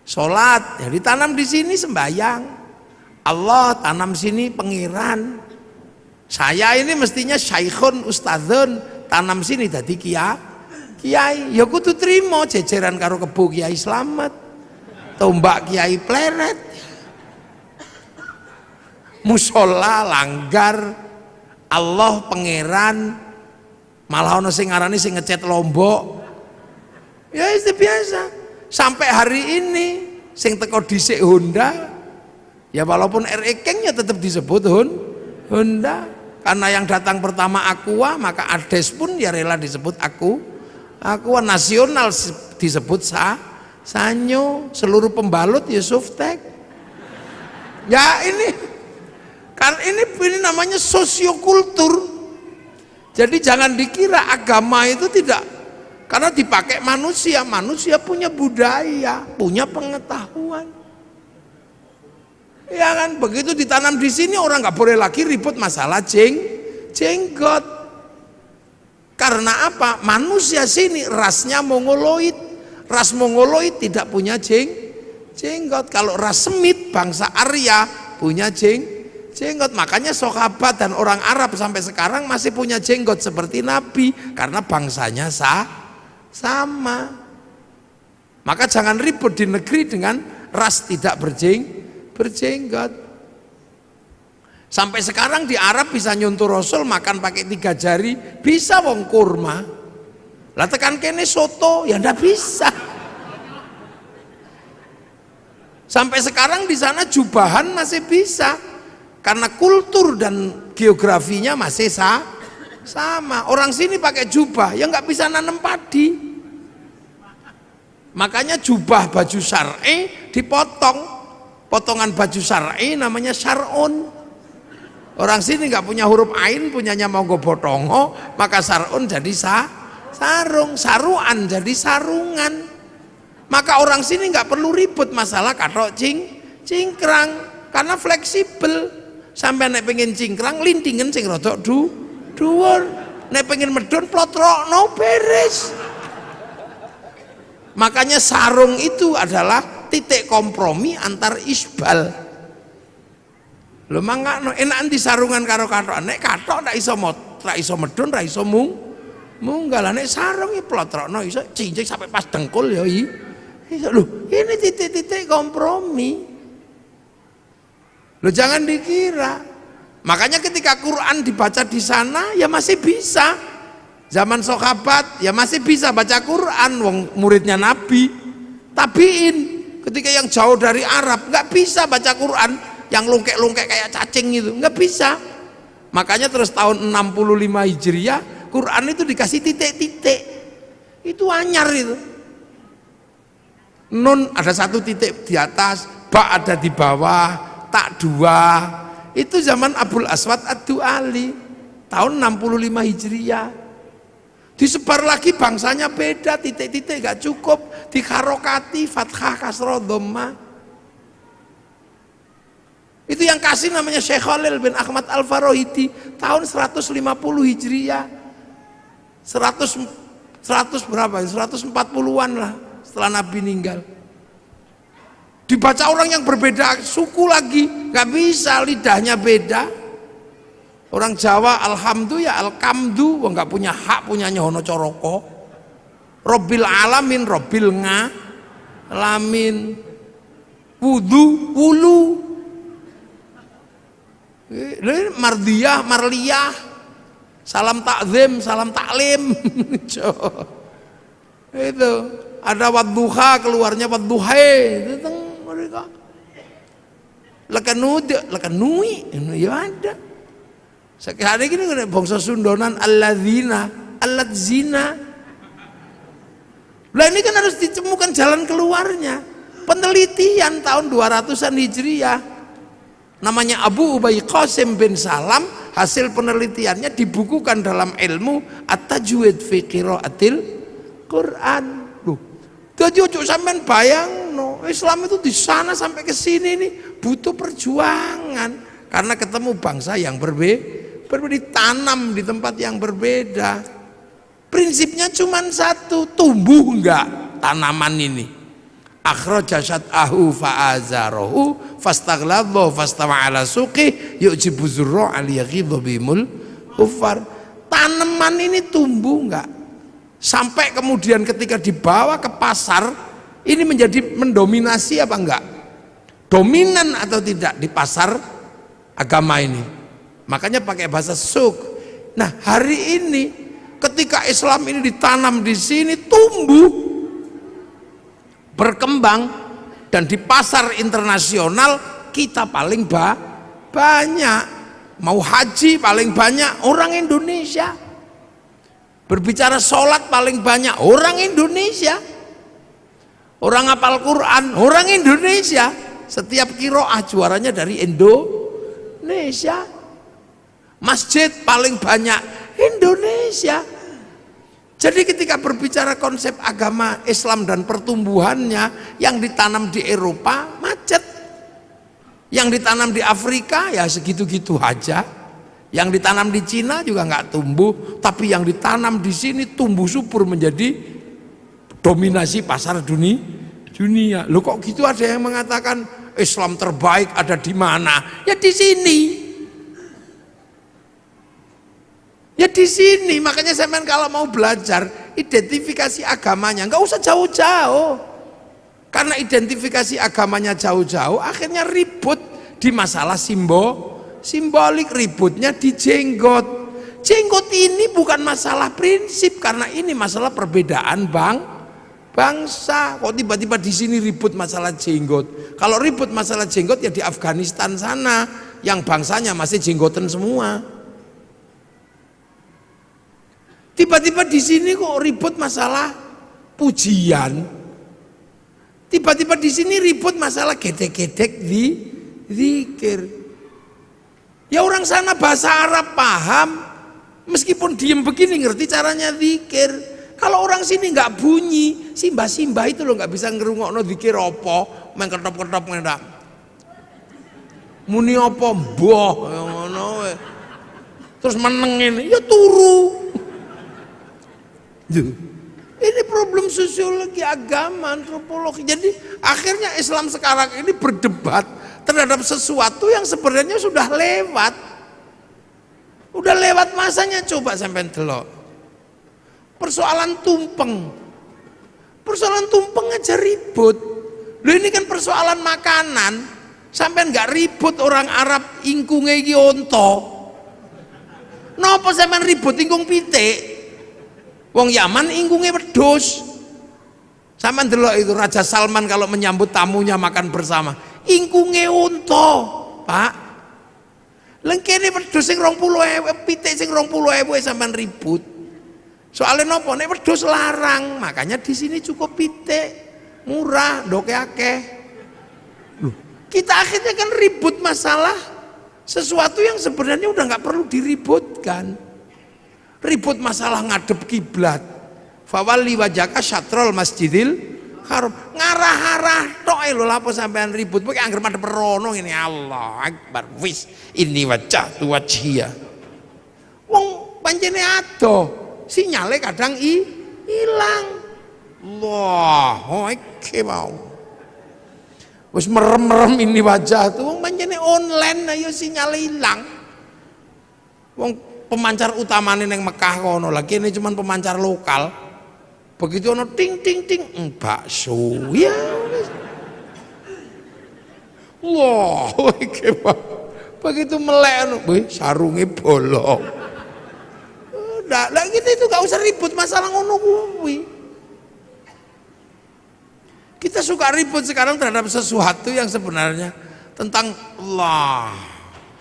Sholat, ya ditanam di sini sembahyang. Allah tanam sini pengiran. Saya ini mestinya syaikhun ustadzun, tanam sini dadi kiai. Ya kudu trimo jejeran karo kebo Kiai Slamet. Tombak Kiai Pleret. Musola langgar, Allah pangeran, malah ono sing ngarani sing ngecat Lombok. Ya itu biasa. Sampai hari ini sing teko dhisik Honda, ya walaupun RE King ya tetap disebut Honda. Karena yang datang pertama Aqua, maka Ades pun ya rela disebut Aqua nasional disebut Sanyo, seluruh pembalut ya Softek. Ya ini kan ini namanya sosiokultur. Jadi jangan dikira agama itu tidak, karena dipakai manusia punya budaya, punya pengetahuan. Ya kan, begitu ditanam di sini orang nggak boleh lagi ribut masalah jenggot. Karena apa? Manusia sini rasnya mongoloid. Ras mongoloid tidak punya jenggot. Kalau ras Semit, bangsa Arya punya jenggot. Makanya sahabat dan orang Arab sampai sekarang masih punya jenggot seperti Nabi, karena bangsanya sama. Maka jangan ribut di negeri dengan ras tidak berjenggot. Sampai sekarang di Arab bisa nyuntur Rasul makan pakai 3 jari, bisa wong kurma. Lah tekan kene soto ya ndak bisa. Sampai sekarang di sana jubahan masih bisa, karena kultur dan geografinya masih sama. Orang sini pakai jubah ya nggak bisa nanam padi. Makanya jubah baju syar'i dipotong. Potongan baju syar'i namanya syar'un. Orang sini nggak punya huruf ain, punyanya monggo botongo, maka syar'un jadi sarung, saruan jadi sarungan. Maka orang sini nggak perlu ribut masalah katok cingkrang, karena fleksibel. Sampai nek pengen cingkrang lintingan sing rodok dhuwur, nek pengen medun plotrokno beres. Makanya sarung itu adalah titik kompromi antar isbal. Lho mangkano enakan di sarungan karo kathok, nek kathok ra iso medun, ra iso munggal. Nek sarung iki plotrokno iso cincik sampai pas dengkul ya iso. Lho, ini titik-titik kompromi. Lho jangan dikira. Makanya ketika Quran dibaca di sana ya masih bisa. Zaman sahabat ya masih bisa baca Quran, wong muridnya Nabi. Tabiin ketika yang jauh dari Arab nggak bisa baca Quran, yang lungkek-lungkek kayak cacing itu nggak bisa. Makanya terus tahun 65 Hijriah Quran itu dikasih titik-titik. Itu anyar itu. Nun ada 1 titik di atas, ba ada di bawah, tak 2. Itu zaman Abul Aswad Ad-Du'ali tahun 65 Hijriah. Disebar lagi bangsanya beda, titik-titik gak cukup, dikarokati fathah kasroh dhamma. Itu yang kasih namanya Syekh Khalil bin Ahmad Al-Farahidi tahun 150 Hijriah. 100 berapa? 140-an lah setelah Nabi meninggal. Dibaca orang yang berbeda suku lagi, gak bisa, lidahnya beda. Orang Jawa alhamdu ya alkamdu, nggak punya hak, punyanya Hono Coroko. Robbil alamin, robbil ngalamin. Wulu. Mardiyah, marliyah. Salam takzim, salam taklim. Itu ada wadduha, keluarnya wadduhai. Itu mereka. Lekanui, ini ya ada. Sekarang ini bangsa Sundonan alladzina. Lah ini kan harus ditemukan jalan keluarnya. Penelitian tahun 200-an Hijriah. Namanya Abu Ubay Qasim bin Salam, hasil penelitiannya dibukukan dalam ilmu At-Tajwid fi Qiraatil Quran. Loh, jadi ojo sampean bayangno, Islam itu di sana sampai ke sini nih butuh perjuangan, karena ketemu bangsa yang berbeda, ditanam di tempat yang berbeda. Prinsipnya cuma satu, tumbuh enggak tanaman ini? akhraja syat'ahu fa'azarahu fastaghladha fastawa ala suqi yujibu zurra aliyaghidha bimul kufar. Tanaman ini tumbuh enggak sampai kemudian ketika dibawa ke pasar ini menjadi mendominasi apa enggak, dominan atau tidak di pasar agama ini, makanya pakai bahasa suk. Nah hari ini ketika Islam ini ditanam di sini tumbuh berkembang dan di pasar internasional kita paling banyak, mau haji paling banyak orang Indonesia, berbicara sholat paling banyak orang Indonesia, orang hafal Quran orang Indonesia, setiap qiraah juaranya dari Indonesia, masjid paling banyak Indonesia. Jadi ketika berbicara konsep agama Islam dan pertumbuhannya, yang ditanam di Eropa macet, yang ditanam di Afrika ya segitu-gitu aja, yang ditanam di Cina juga nggak tumbuh, tapi yang ditanam di sini tumbuh subur menjadi dominasi pasar dunia. Loh kok gitu, ada yang mengatakan Islam terbaik ada di mana? Ya di sini. Ya di sini, makanya saya kalau mau belajar identifikasi agamanya nggak usah jauh-jauh, karena identifikasi agamanya jauh-jauh akhirnya ribut di masalah simbolik, ributnya di jenggot. Jenggot ini bukan masalah prinsip, karena ini masalah perbedaan bangsa. Kok tiba-tiba di sini ribut masalah jenggot? Kalau ribut masalah jenggot ya di Afghanistan sana, yang bangsanya masih jenggotan semua. Tiba-tiba di sini kok ribut masalah pujian. Tiba-tiba di sini ribut masalah gedek-gedek di zikir. Ya orang sana bahasa Arab paham, meskipun diem begini ngerti caranya zikir. Kalau orang sini nggak bunyi, simbah-simbah itu loh nggak bisa ngerungokno zikir apa, main ketop-ketop ngendak. Muni apa mbah ngono. Terus menengin, ya turu. Ini problem sosiologi agama, antropologi. Jadi akhirnya Islam sekarang ini berdebat terhadap sesuatu yang sebenarnya sudah lewat. Udah lewat masanya. Coba sampai delok persoalan tumpeng. Persoalan tumpeng aja ribut. Loh ini kan persoalan makanan. Sampai nggak ribut orang Arab ingkunge iki onto. Napa sampean ribut ingkung pitik? Wong Yaman ingkunge wedhus. Sampeyan delok itu Raja Salman kalau menyambut tamunya makan bersama, ingkunge unta, Pak. Lengkene wedhus sing 20.000, pitik sing 20.000 sampeyan ribut. Soalnya nopo? Nek wedhus larang, makanya di sini cukup pitik, murah, ndoke akeh. Loh, kita akhirnya kan ribut masalah sesuatu yang sebenarnya udah nggak perlu diributkan. Ribut masalah ngadep kiblat, fawalli wajhaka syatrul masjidil haram, ngarah-arah tok lho, lapo sampean ribut pokoke anggere madhep rono ngene, Allah akbar, wis ini wajhatu wajhiya. Wong pancene ado, sinyale kadang ilang. Allah, iki mau wis merem-merem ini wajah tuh, wong pancene online ayo sinyale ilang. Wong pemancar utamanya yang Mekah kono lagi, ini cuman pemancar lokal. Begitu ono ting ting ting bakso ya. Wah, begitu melek sarungnya bolong. Udah, lagi itu gak usah ribut masalah ngono kuwi. Kita suka ribut sekarang terhadap sesuatu yang sebenarnya tentang Allah.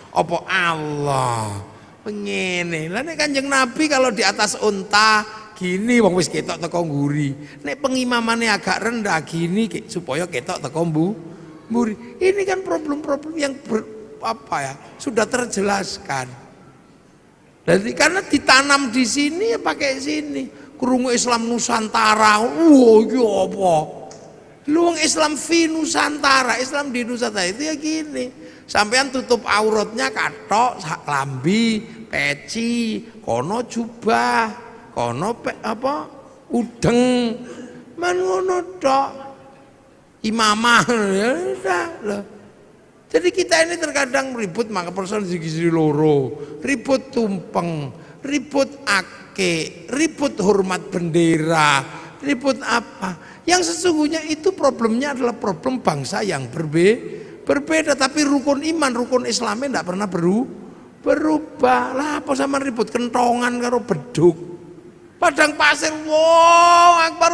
Apa Allah? Ngene. Lah nek Kanjeng Nabi kalau di atas unta gini wong wis ketok teko nguri. Nek pengimamane agak rendah gini supaya ketok teko mburi. Ini kan problem-problem yang sudah terjelaskan. Jadi karena ditanam di sini ya pakai sini. Krungu Islam Nusantara. Iki apa? Lu wong Islam fi Nusantara, Islam di Nusantara itu ya gini. Sampean tutup auratnya katok, lambi, peci, kono jubah, kono udeng, man ngono tok. imamah, ya udah loh. Jadi kita ini terkadang ribut maka persoalan gizi loro, ribut tumpeng, ribut ake, ribut hormat bendera, ribut apa. Yang sesungguhnya itu problemnya adalah problem bangsa yang berbeda, tapi rukun iman, rukun Islamnya tidak pernah berubah. Lah apa sama ribut kentongan karo beduk. Padang pasir, Allahu Akbar,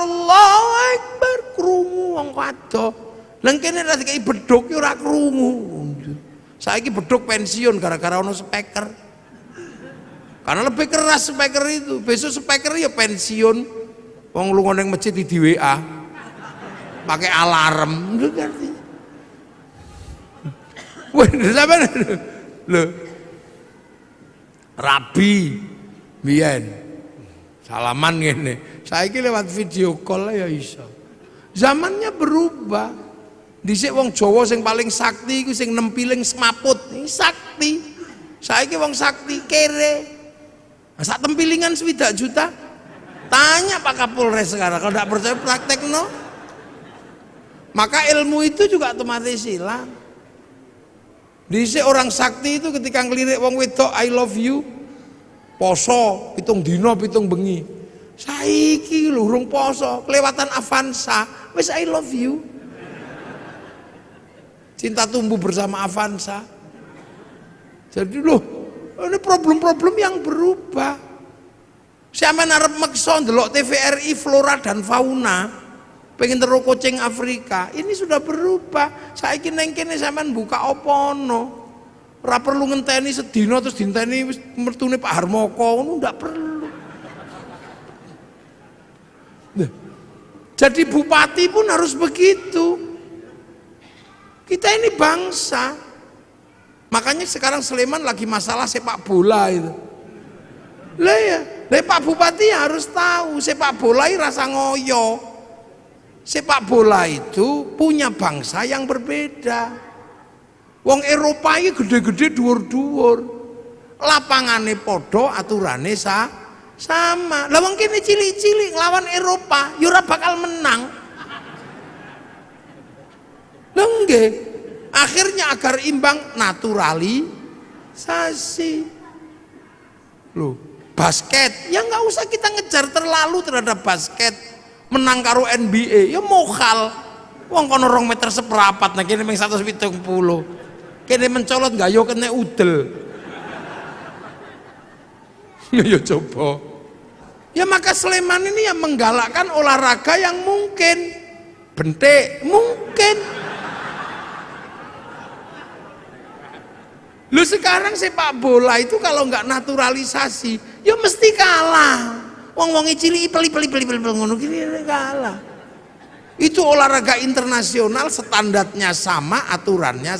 krungu wong kado. Lah kene ra dikai bedhug ora krungu. Saiki bedhug pensiun gara-gara ono speaker. Karena lebih keras speaker itu. Besok speaker ya pensiun. Wong lunga ning masjid di WA. Pakai alarm, ngerti. Wah, sampean lho. Rabi biyen salaman ngene. Saiki lewat video call ya iso. Zamannya berubah. Dhisik wong Jawa sing paling sakti iku sing nempiling semaput. Ini sakti. Saiki wong sakti kere. Sak tempilingan 7 juta. Tanya Pak Kapolres sekarang, kalau tidak percaya praktek no. Maka ilmu itu juga otomatis hilang. Dhisik orang sakti itu ketika ngelirik wong wedok I love you, poso pitung dino pitung bengi. Saiki lho urung poso, kelewatan Avanza, wis I love you. Cinta tumbuh bersama Avanza. Jadi loh, ini problem-problem yang berubah. Sampeyan arep meksa ndelok TVRI flora dan fauna, pengen terus kucing Afrika, ini sudah berubah. Saiki neng kene sampean buka apa ono. Ora perlu ngenteni sedina terus dinteni wis mertune Pak Harmoko, ngono ndak perlu. Nah, jadi bupati pun harus begitu. Kita ini bangsa. Makanya sekarang Sleman lagi masalah sepak bola itu. Lah ya, Pak Bupati harus tahu sepak bola ini rasa ngoyo. Sepak bola itu punya bangsa yang berbeda. Wong Eropa ini gede-gede dhuwur-dhuwur. Lapangane podo, aturane sama. Lah wong kene cilik-cilik nglawan Eropa, ya ora bakal menang. Lah nggih. Akhirnya agar imbang naturalisasi. Loh, basket, ya nggak usah kita ngejar terlalu terhadap basket. Menang karo NBA, ya mokal. Wong kono 2 meter seprapat, nah kene mung 170. Kene mencolot nggak yo kena udel. Ya coba. Ya maka Sleman ini yang menggalakkan olahraga yang mungkin bentek, mungkin. Lu sekarang sepak bola itu kalau nggak naturalisasi, ya mesti kalah. Wong-wong cilik peli ngono gini kalah. Itu olahraga internasional, standarnya sama, aturannya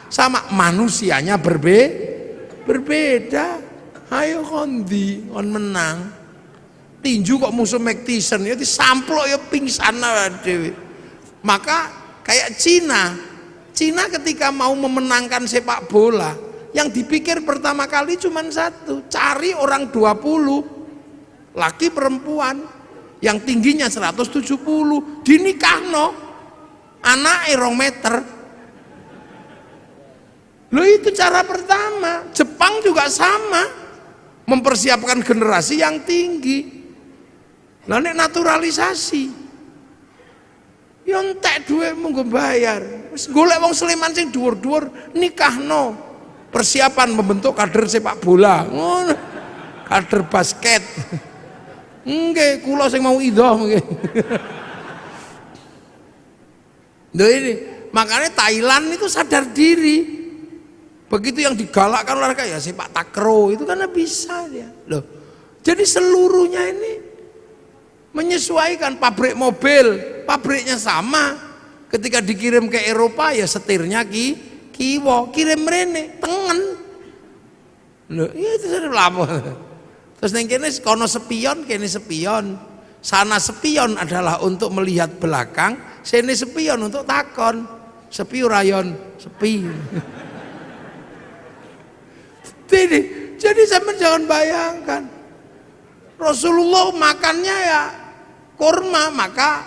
sama, manusianya berbeda. Ayo kondi, on menang. Tinju kok musuh Mike Tyson, ya disamplok ya pingsan dewe. Maka kayak Cina ketika mau memenangkan sepak bola, yang dipikir pertama kali cuma satu, cari orang 20, laki perempuan, yang tingginya 170, dinikahno, anake 2 meter. Loh itu cara pertama. Jepang juga sama, mempersiapkan generasi yang tinggi. Lah nek naturalisasi, ya entek dhuwitmu nggo bayar. Wis golek wong Sleman sing dhuwur-dhuwur nikahno. Persiapan membentuk kader sepak bola. Ngono. Kader basket. Nggih, kula sing mau idhoh nggih. Lho ini, makanya Thailand itu sadar diri. Begitu yang digalakkan olahraga ya sepak takraw itu karena bisa dia. Loh. Jadi seluruhnya ini menyesuaikan. Pabrik mobil, pabriknya sama. Ketika dikirim ke Eropa ya setirnya kiwo, kirim rene tengen. Loh, iya itu sudah lama. Terus neng kene kono sepion, kene sepion. Sana sepion adalah untuk melihat belakang, sini sepion untuk takon. Sepi rayon, sepi. Jadi sampean jangan bayangkan. Rasulullah makannya ya kurma, maka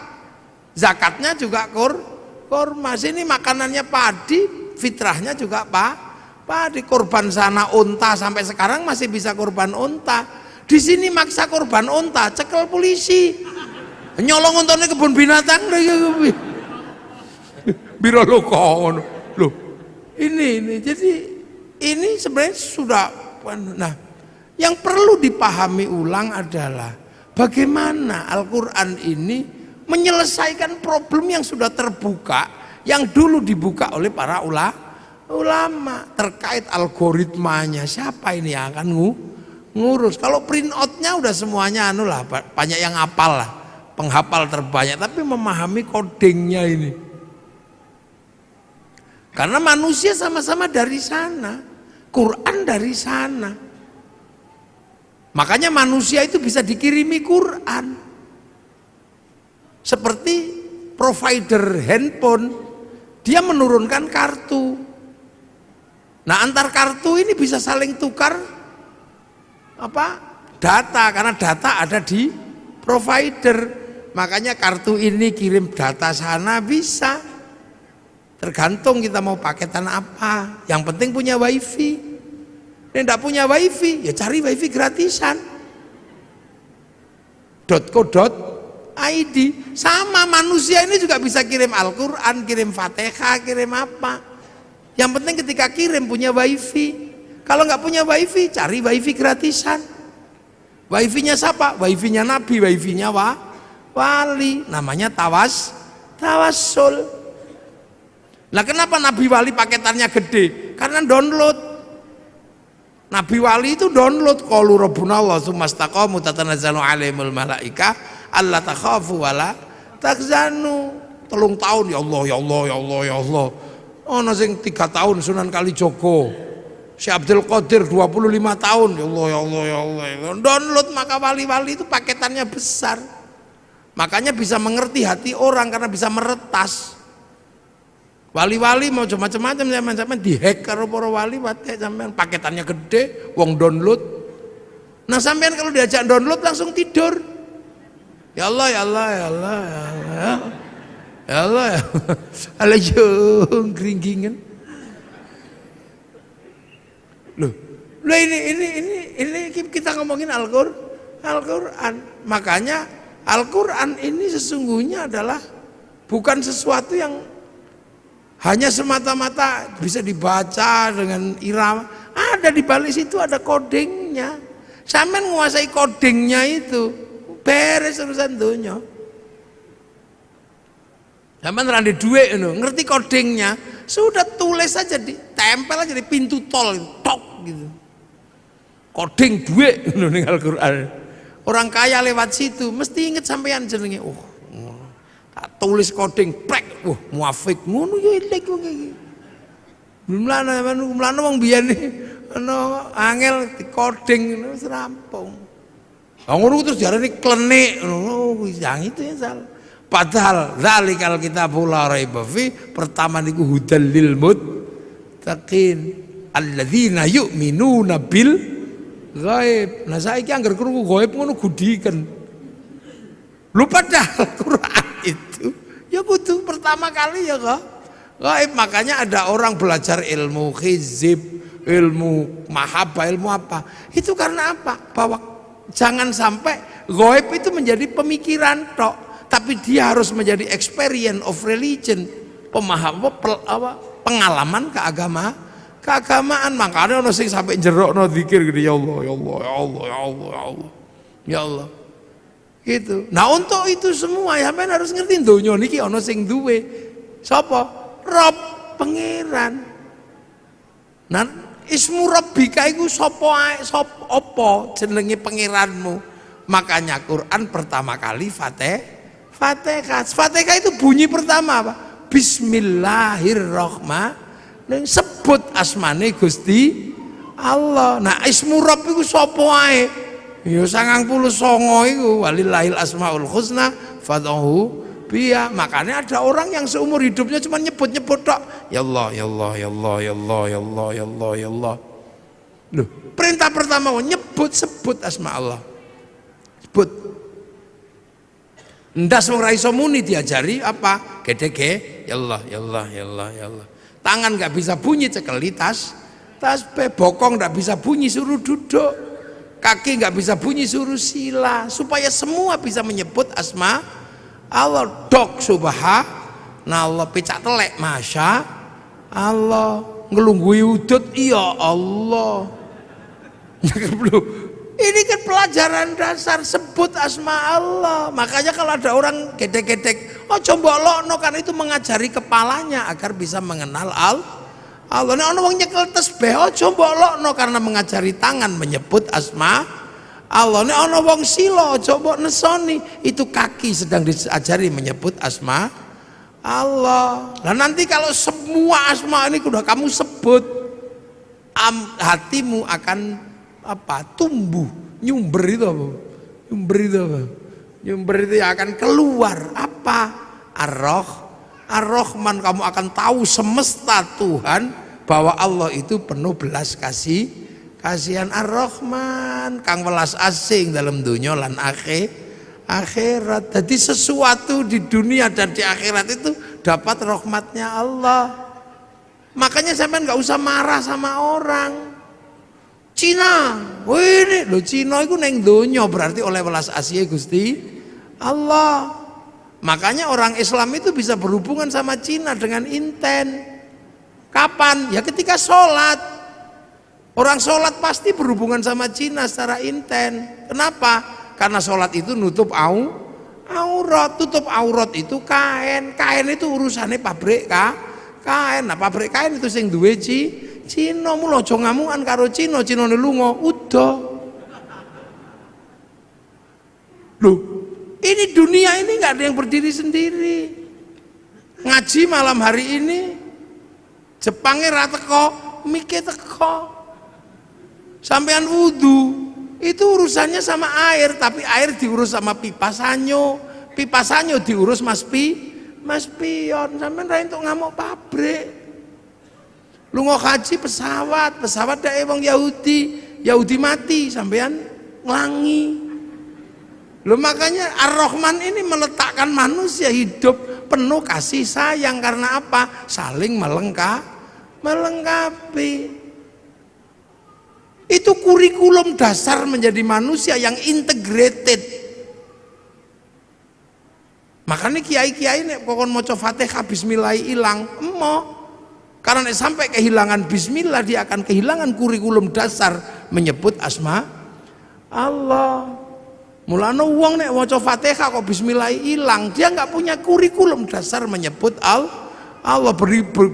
zakatnya juga kurma. Sini makanannya padi, fitrahnya juga padi. Korban sana unta, sampai sekarang masih bisa korban unta. Di sini maksa korban unta, cekel polisi. Nyolong untane kebun binatang biro lo kon. Loh, ini jadi ini sebenarnya sudah. Nah, yang perlu dipahami ulang adalah bagaimana Al-Quran ini menyelesaikan problem yang sudah terbuka, yang dulu dibuka oleh para ulama terkait algoritmanya. Siapa ini yang akan ngurus? Kalau print outnya udah semuanya banyak yang hafal lah, penghafal terbanyak, tapi memahami codingnya ini. Karena manusia sama-sama dari sana, Quran dari sana. Makanya manusia itu bisa dikirimi Quran. Seperti provider handphone, dia menurunkan kartu. Nah, antar kartu ini bisa saling tukar data, karena data ada di provider. Makanya kartu ini kirim data sana bisa. Tergantung kita mau paketan apa. Yang penting punya wifi. Yang tidak punya wifi, ya cari wifi gratisan. .co.id. Sama manusia ini juga bisa kirim Al-Quran, kirim Fatihah, kirim apa. Yang penting ketika kirim punya wifi. Kalau nggak punya wifi, cari wifi gratisan. Wifi-nya siapa? Wifi-nya Nabi, wifi-nya wali. Namanya tawassul. Nah, kenapa Nabi Wali paketannya gede? Karena download. Nabi Wali itu download. Qalu rabbuna Allah tsumastaqamu tatanazzalu alaihimul malaika alla takhafu wala takzanu. 3 tahun ya Allah, ya Allah, ya Allah, ya Allah. Ono sing 3 tahun Sunan Kalijogo. Syekh Abdul Qadir 25 tahun ya Allah, ya Allah, ya Allah. Download, maka wali-wali itu paketannya besar. Makanya bisa mengerti hati orang karena bisa meretas. Wali-wali mau macam-macam sampean dihack karo para wali sampean paketannya gede, wong download. Nah, sampean kalau diajak download langsung tidur. Ya Allah, ya Allah, ya Allah, ya Allah. Ya Allah, ya Allah. Alajung gringgingan. Loh, ini kita ngomongin Al-Qur'an. Makanya Al-Qur'an ini sesungguhnya adalah bukan sesuatu yang hanya semata-mata bisa dibaca dengan irama. Ada di balik situ ada codingnya. Sampean menguasai codingnya itu, beres urusan dunia. Sampean rande duit ngerti codingnya, sudah tulis saja, ditempel aja di pintu tol, tok gitu. Coding duit ning Al-Qur'an. Orang kaya lewat situ mesti inget sampean jenenge. Tulis coding prek, muafik ngono ya elek kok iki. Mlane wong biyen ana angel di coding wis rampung. Lah ngono terus diarani klenik ngono yang itu yang salah. Padahal zalikal kitabul la raiba fi, pertama niku hudal lil muttaqin alladzina yu'minuna bil ghaib. Nah saiki anggar krungu ghaib ngono gudiken. Lupa dah Al-Quran itu ya kudu pertama kali ya gaib. Makanya ada orang belajar ilmu hizib, ilmu mahabbah, ilmu apa itu karena apa? Bahwa jangan sampai gaib itu menjadi pemikiran tok, tapi dia harus menjadi experience of religion, pengalaman keagamaan. Makanya ono sing sampai jerokno zikir gede, ya Allah, ya Allah, ya Allah, ya Allah, ya Allah, ya Allah. Gitu. Nah, untuk itu semua sampean harus ngerti donya niki ana sing duwe. Sapa? Rob, pangeran. Nah, ismu Rabbika iku sapa ae, sapa apa jenenge pangeranmu. Makanya Quran pertama kali Fatihah. Fatihah itu bunyi pertama apa? Bismillahirrahmanirrahim. Sebut asmane Gusti Allah. Nah, ismu Rabb iku sapa ae? Ya 99 iku walillahil asmaul husna fad'uhu biya. Makanya ada orang yang seumur hidupnya cuma nyebut-nyebut tok. Ya Allah, ya Allah, ya Allah, ya Allah, ya Allah, ya Allah, ya Allah. Loh, perintah pertama sebut asma Allah. Sebut. Ndas wong ra iso muni diajari apa? Gede-gede, ya Allah, ya Allah, ya Allah, ya Allah. Tangan nggak bisa bunyi cekeli tasbih, bokong nggak bisa bunyi suruh duduk, kaki nggak bisa bunyi suruh sila, supaya semua bisa menyebut asma Allah. Dok subhanallah, pecak telek masya Allah, ngelunggui udut iya Allah. Ini kan pelajaran dasar, sebut asma Allah. Makanya kalau ada orang gedek-gedek, oh coba lokno, kan itu mengajari kepalanya agar bisa mengenal Allah. Nek ana wong nyekel tasbih, oh coba lokno, karena mengajari tangan menyebut asma Allah. Nek ana wong sila, coba nesoni, itu kaki sedang diajari menyebut asma Allah. Nah nanti kalau semua asma ini sudah kamu sebut, hatimu akan apa? Tumbuh, nyumber itu apa? Nyumber itu ya akan keluar apa? Ar-Rahman, kamu akan tahu semesta Tuhan bahwa Allah itu penuh belas kasihan. Ar-Rahman kang welas asing dalam dunia lan akhirat. Jadi sesuatu di dunia dan di akhirat itu dapat rahmatnya Allah. Makanya sampean nggak usah marah sama orang. Cina, ini lo Cina itu neng donya, berarti oleh welas asih Gusti Allah. Makanya orang Islam itu bisa berhubungan sama Cina dengan inten. Kapan? Ya ketika sholat. Orang sholat pasti berhubungan sama Cina secara inten. Kenapa? Karena sholat itu nutup aurat. Tutup aurat itu kain. Kain itu urusannya pabrik kain. Nah pabrik kain itu sing duwe Cina, mula aja ngamukan karo Cina ne lunga udah. Loh, ini dunia ini nggak ada yang berdiri sendiri. Ngaji malam hari ini Jepangnya ra teko, mike teko. Sampean wudu, itu urusannya sama air, tapi air diurus sama pipa sanyo diurus Mas Pion. Sampean ra entuk ngamuk pabrik. Lunga haji pesawat dae wong Yahudi mati sampean nglangi. Loh makanya Ar-Rahman ini meletakkan manusia hidup penuh kasih sayang, karena apa? Saling melengkapi. Itu kurikulum dasar menjadi manusia yang integrated. Makanya kiai-kiai nek kokon maca Fatihah bismillah ilang emoh. Karena sampai kehilangan bismillah, dia akan kehilangan kurikulum dasar menyebut asma Allah. Mulane wong nek maca Fatihah kok bismillah ilang, dia nggak punya kurikulum dasar menyebut Allah.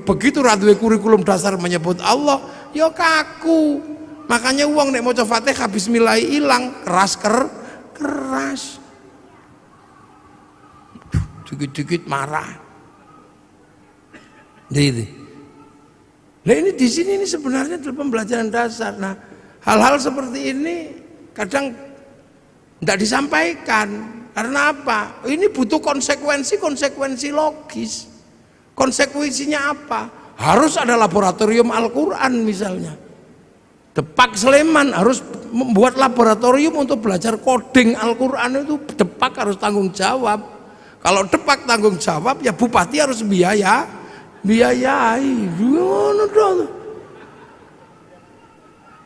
Begitu ra duwe kurikulum dasar menyebut Allah, ya kaku. Makanya wong nek maca Fatihah bismillah ilang, keras. Dikit-dikit marah. Jadi nah ini di sini ini sebenarnya adalah pembelajaran dasar. Nah hal-hal seperti ini kadang tidak disampaikan. Karena apa? Ini butuh konsekuensi logis. Konsekuensinya apa? Harus ada laboratorium Al-Quran misalnya. Depak Sleman harus membuat laboratorium untuk belajar coding Al-Quran, itu Depak harus tanggung jawab. Kalau Depak tanggung jawab, ya bupati harus biayai.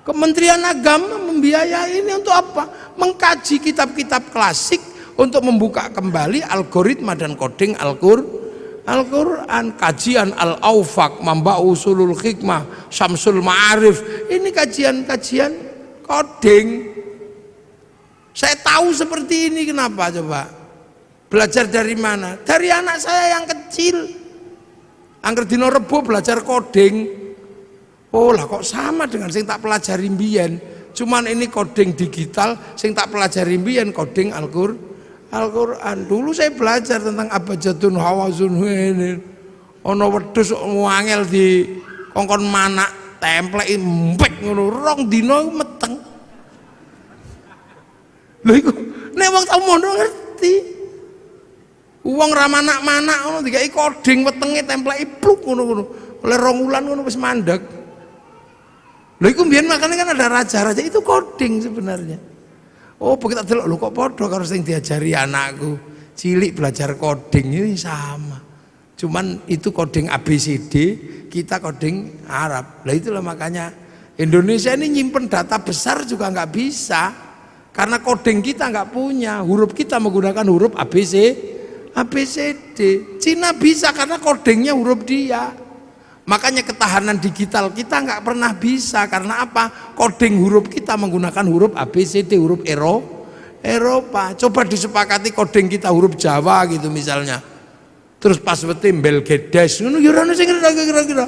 Kementerian Agama membiayai ini untuk apa? Mengkaji kitab-kitab klasik untuk membuka kembali algoritma dan coding Al-Quran. Kajian Al-Aufaq, Mamba'u Usulul Hikmah, Syamsul Ma'arif, ini kajian coding. Saya tahu seperti ini, kenapa coba? Belajar dari mana? Dari anak saya yang kecil. Angger dina Rebo belajar coding. Oh lah kok sama dengan sing tak pelajari mbiyen. Cuman ini coding digital, sing tak pelajari mbiyen coding Al-Quran. Dulu saya belajar tentang abjadun hawazun ini. Ana wedhus ngangel di kongkon manak, templeki mbek ngono, rong dina meteng. Lha iku nek wong tau mondok ngerti. Uang ramanak-manak ngono dikai coding wetenge templeki pluk ngono-ngono. Oleh 2 wulan ngono wis mandeg. Lha iku mbiyen makane kan ada raja-raja itu coding sebenarnya. Oh, begitu delok lho kok padha karo sing diajari anakku. cilik belajar coding ini sama. Cuman itu coding ABCD, kita coding Arab. Lah itulah makanya Indonesia ini nyimpen data besar juga nggak bisa. Karena coding kita nggak punya, huruf kita menggunakan huruf ABCD. Cina bisa karena codingnya huruf dia. Makanya ketahanan digital kita nggak pernah bisa karena apa? Coding huruf kita menggunakan huruf ABCD, huruf Eropa. Coba disepakati coding kita huruf Jawa gitu misalnya. Terus passwordnya Belgedes, kira-kira.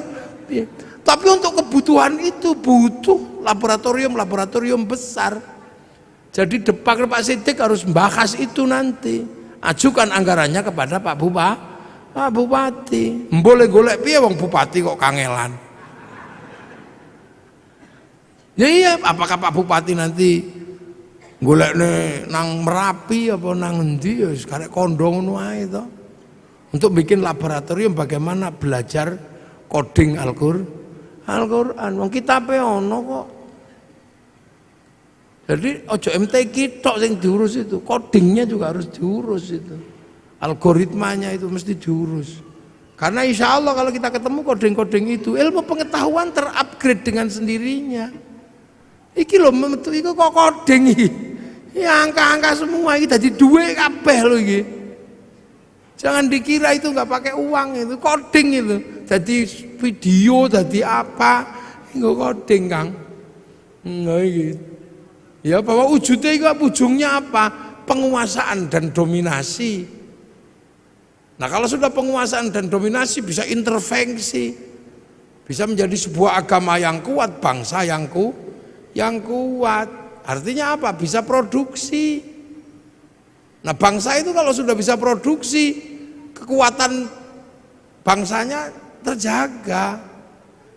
Tapi untuk kebutuhan itu butuh laboratorium besar. Jadi Pak Siddiq harus membahas itu nanti. Ajukan anggarannya kepada Pak Bupati. Boleh golek piye wong bupati kok kangelan. Ya iya, apakah Pak Bupati nanti golekne nang Merapi apa nang endi ya karek kondo ngono ae to. Untuk bikin laboratorium bagaimana belajar coding Al-Qur'an. Wong kitabe ono kok. Jadi ojo MTQ tok sing diurus itu, codingnya juga harus diurus itu. Algoritmanya itu mesti diurus. Karena insya Allah kalau kita ketemu coding-coding itu, ilmu pengetahuan terupgrade dengan sendirinya. Iki lho metu iku kok coding iki. Ya angka-angka semua iki dadi duwe kabeh lho iki. Jangan dikira itu nggak pakai uang, itu coding itu. Jadi video, jadi apa? Nggak coding Kang. Nggak gitu. Ya bahwa ujungnya apa? Penguasaan dan dominasi. Nah kalau sudah penguasaan dan dominasi bisa intervensi, bisa menjadi sebuah agama yang kuat, bangsa yang kuat. Artinya apa? Bisa produksi. Nah bangsa itu kalau sudah bisa produksi, kekuatan bangsanya terjaga.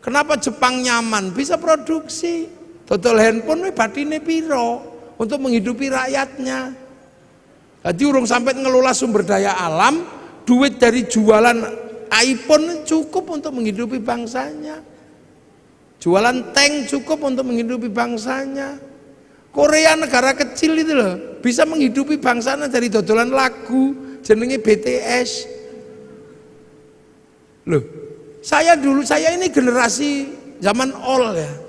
Kenapa Jepang nyaman? Bisa produksi. Total handphone batine piro untuk menghidupi rakyatnya. Jadi urung sampai ngelola sumber daya alam, duit dari jualan iPhone cukup untuk menghidupi bangsanya. Jualan tank cukup untuk menghidupi bangsanya. Korea negara kecil itu loh, bisa menghidupi bangsanya dari dodolan lagu jenenge BTS. Loh, saya ini generasi zaman all ya.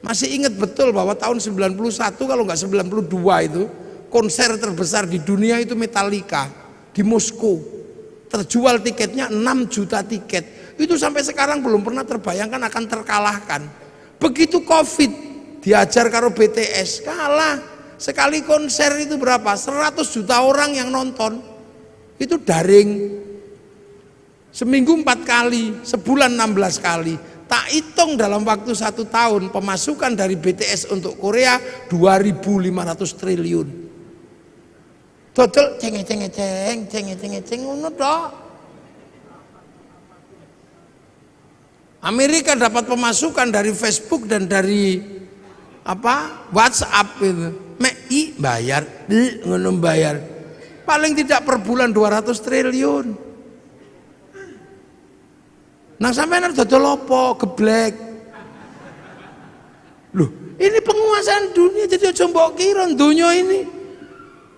Masih ingat betul bahwa tahun 91 kalau nggak 92 itu konser terbesar di dunia itu Metallica di Moskow. Terjual tiketnya 6 juta tiket. Itu sampai sekarang belum pernah terbayangkan akan terkalahkan. Begitu Covid diajar karo BTS kalah. Sekali konser itu berapa? 100 juta orang yang nonton. Itu daring. Seminggu 4 kali, sebulan 16 kali. Tak hitung dalam waktu 1 tahun pemasukan dari BTS untuk Korea 2.500 triliun. Total ceng ngono tok. Amerika dapat pemasukan dari Facebook dan dari WhatsApp itu. MEI bayar, ngono bayar. Paling tidak per bulan 200 triliun. Nah sampeyan dodol apa? Geblek. Loh, ini penguasaan dunia jadi aja mbok kira dunia ini.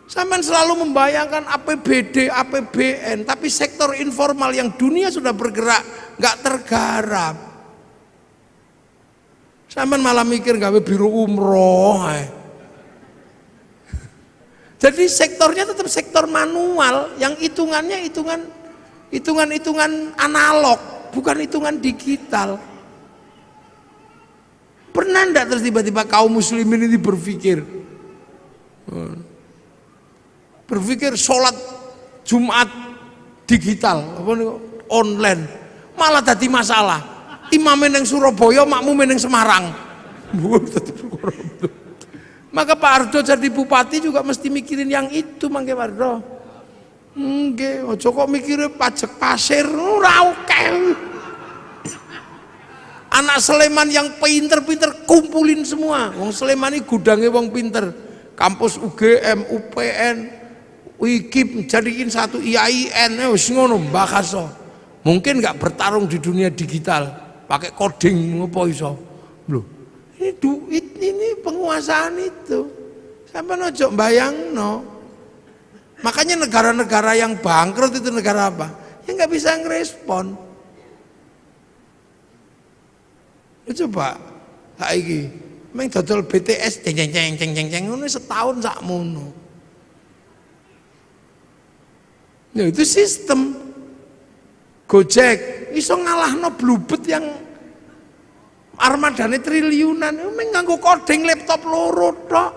Sampeyan selalu membayangkan APBD, APBN, tapi sektor informal yang dunia sudah bergerak nggak tergarap. Sampeyan malah mikir gawe biru umroh. Jadi sektornya tetap sektor manual yang hitungannya hitungan analog, bukan hitungan digital. Pernah enggak terus tiba-tiba kaum muslimin ini berpikir sholat Jumat digital, online, malah tadi masalah. Imam yang Surabaya, makmum yang Semarang. Maka Pak Ardo jadi bupati juga mesti mikirin yang itu, Mangke Pak Ardo. Nggih, aja kok mikire pajak pasir, ora oke. Anak Sleman yang pinter-pinter kumpulin semua. Wong Sleman ini gudangnya wong pinter. Kampus UGM, UPN, UIKIP jadiin satu IAIN, wis ngono mbakaso. Mungkin nggak bertarung di dunia digital, pakai coding ngopo iso. Loh, ini penguasaan itu. Sampai ojo bayangno. Makanya negara-negara yang bangkrut itu negara apa? Yang nggak bisa ngerespon. Coba saiki meng dodol BTS ceng ngono setahun sakmono. Ya itu sistem. Gojek iso ngalahno Bluebird yang armadane triliunan, meng nganggo koding laptop loro tok.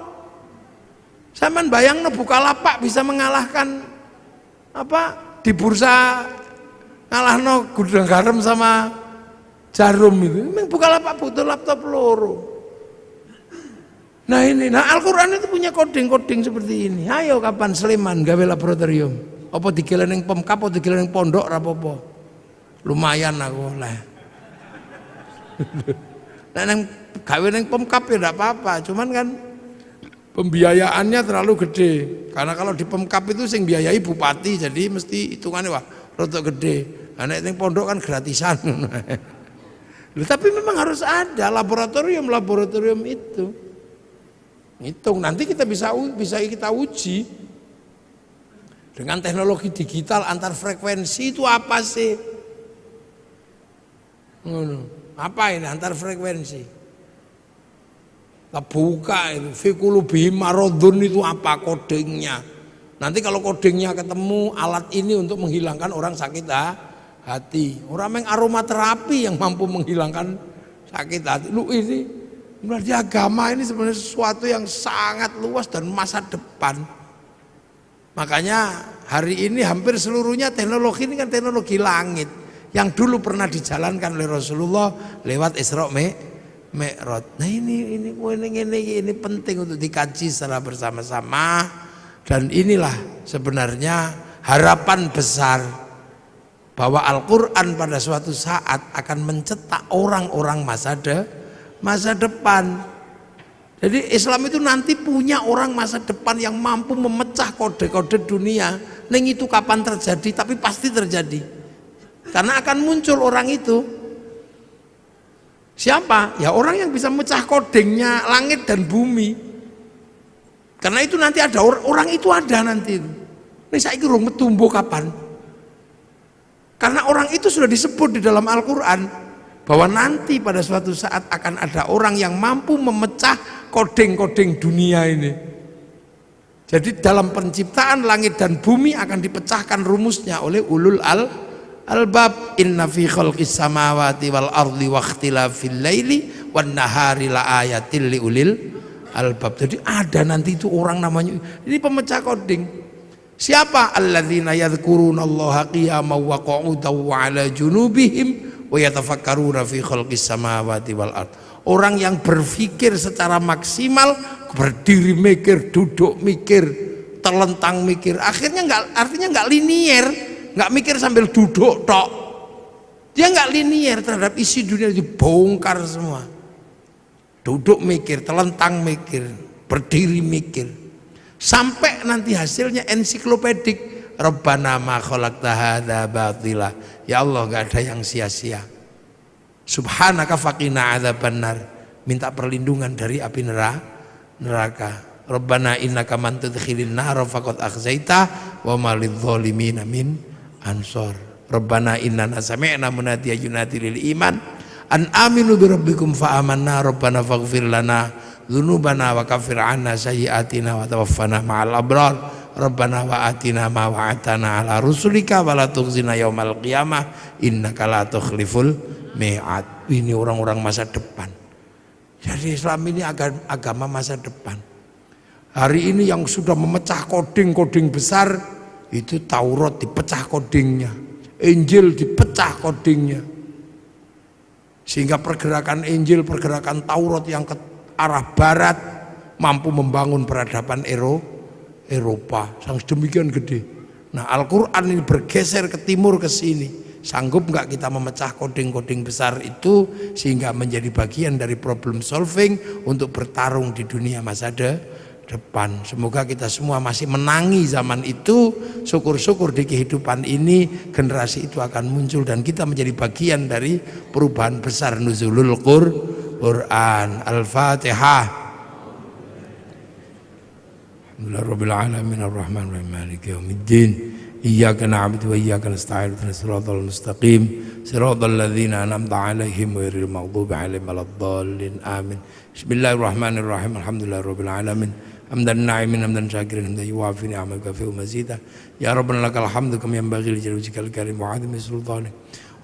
Sampeyan bayangno Bukalapak bisa mengalahkan apa di bursa ngalahno gudang garam sama jarum itu. Memang Bukalapak butuh laptop loro. Nah ini, Al-Quran itu punya koding-koding seperti ini. Ayo kapan Sleman gawe laboratorium? Apa digawe ning Pemkap apa digawe ning pondok ora apa-apa. Lumayan aku oleh. Nah nang gawe ning Pemkap ya enggak apa-apa, cuman kan pembiayaannya terlalu gede. Karena kalau di Pemkap itu sing biayai bupati, jadi mesti hitungannya wah rotok gede. Nah ning pondok kan gratisan. Tapi memang harus ada laboratorium itu. Hitung nanti kita bisa kita uji dengan teknologi digital antar frekuensi itu apa sih? Apa ini antar frekuensi? Kita buka itu fikulubihi marodun itu apa kodingnya? Nanti kalau kodingnya ketemu alat ini untuk menghilangkan orang sakit hati. Orang yang aromaterapi yang mampu menghilangkan sakit hati. Lu ini berarti agama ini sebenarnya sesuatu yang sangat luas dan masa depan. Makanya hari ini hampir seluruhnya teknologi ini kan teknologi langit yang dulu pernah dijalankan oleh Rasulullah lewat Isra Mi'raj. Nah ini penting untuk dikaji secara bersama-sama, dan inilah sebenarnya harapan besar bahwa Al-Quran pada suatu saat akan mencetak orang-orang masa depan. Jadi Islam itu nanti punya orang masa depan yang mampu memecah kode-kode dunia. Neng itu kapan terjadi, tapi pasti terjadi. Karena akan muncul orang itu. Siapa? Ya orang yang bisa memecah kodingnya langit dan bumi. Karena itu nanti ada orang itu ada nanti. Ini saya kira tumbuh kapan? Karena orang itu sudah disebut di dalam Al-Quran bahwa nanti pada suatu saat akan ada orang yang mampu memecah koding-koding dunia ini. Jadi dalam penciptaan langit dan bumi akan dipecahkan rumusnya oleh ulul albab. Inna fi khalqis samawati wal ardi wa ikhtilafil laili wan nahari la ayatil li ulil albab. Jadi ada nanti itu orang namanya ini pemecah koding. Siapa? Alladzina yadhkurunallaha qiyaman wa qu'udan wa 'ala junubihim wa yatafakkaruna fi khalqis samawati wal ard. Orang yang berpikir secara maksimal, berdiri mikir, duduk mikir, terlentang mikir. Artinya enggak linier, enggak mikir sambil duduk tok. Dia enggak linier terhadap isi dunia, dibongkar semua. Duduk mikir, terlentang mikir, berdiri mikir. Sampai nanti hasilnya ensiklopedik. Rabbana ma khalaqta hadza batila. Ya Allah, enggak ada yang sia-sia. Subhanaka faqina adzabannar. Minta perlindungan dari api neraka. Rabbana innaka man tudkhilin nar faqad akhzaita wa ma lidh-dhalimin min ansor. Rabbana innana sami'na munadiyan yunadi lil iman an aminu bi rabbikum fa amanna rabbana faghfir lana dzunubana wa kaffir 'anna sayyi'atina wa tawaffana ma'al abrar. Rabbana wa atina ma wa'atana 'ala rusulika wa la tukhzina yaumal qiyamah innaka la tukhliful mi'ad. Ini orang-orang masa depan. Jadi Islam ini agama masa depan. Hari ini yang sudah memecah koding-koding besar itu Taurat dipecah kodingnya, Injil dipecah kodingnya. Sehingga pergerakan Injil, pergerakan Taurat yang ke arah barat mampu membangun peradaban Eropa yang demikian gede. Nah Al-Quran ini bergeser ke timur ke sini. Sanggup nggak kita memecah koding-koding besar itu sehingga menjadi bagian dari problem solving untuk bertarung di dunia masa depan. Semoga kita semua masih menangi zaman itu. Syukur-syukur di kehidupan ini generasi itu akan muncul dan kita menjadi bagian dari perubahan besar nuzulul Quran. Al-Fatihah. Rabbil alamin arrahmanir rahim maliki yaumiddin. Iyyaka na'budu wa iyyaka nasta'in ihdinas siratal mustaqim siratal ladzina an'amta 'alaihim ghairil maghdubi 'alaihim waladdallin. Amin. Bismillahirrahmanirrahim. Alhamdulillahirabbil alamin. Hamdan na'imin hamdan syakirin hamdan yuwafi ni'amaka fi mazida. Ya rabbana lakal hamdu kama yanbaghi li jalali wajhikal karim wa 'azimi sultanik.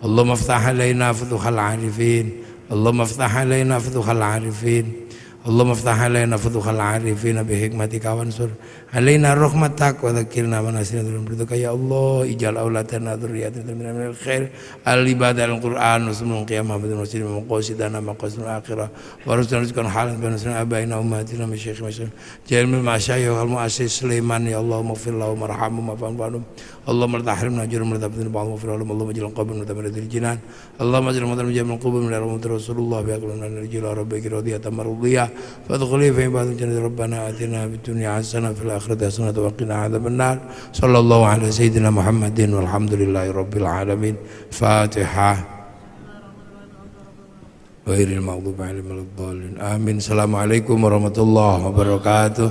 Allahumma iftah 'alaina futuhal 'arifin. Allahumma iftah 'alaina futuhal 'arifin. Allahumma iftah alaina futuhal arifin bi hikmatika wansur alaina rahmatak wa dzakirna wa nasina dzikruka ya Allah ijal auladana dzurriyyatan minal khair al ibadal qur'an usmul qiyamah wa nasir maqasidana maqasidul akhirah wa rizqan halan bi nasina abaina ummatina min syekh masyayikh jamil masyayikh al muassis Sulaiman ya Allah maghfir lahu marhamhum wa fa'anhum Allahumma la tahrimna ajrahum wa la tabdil ba'dhum fi Allahumma ij'al qabrana tabaradil jinan Allahumma ij'al madal jamil qubur min Rasulullah bi aqlana rijal rabbika radiyatan mardiyah فادخلي في عباد الجنة ربنا آتنا في الدنيا حسنة في الآخرة حسنة وقنا عذاب النار صلى الله على سيدنا محمد والحمد لله رب العالمين. فاتحة غير المغضوب عليهم ولا الضالين آمين. السلام عليكم ورحمة الله وبركاته.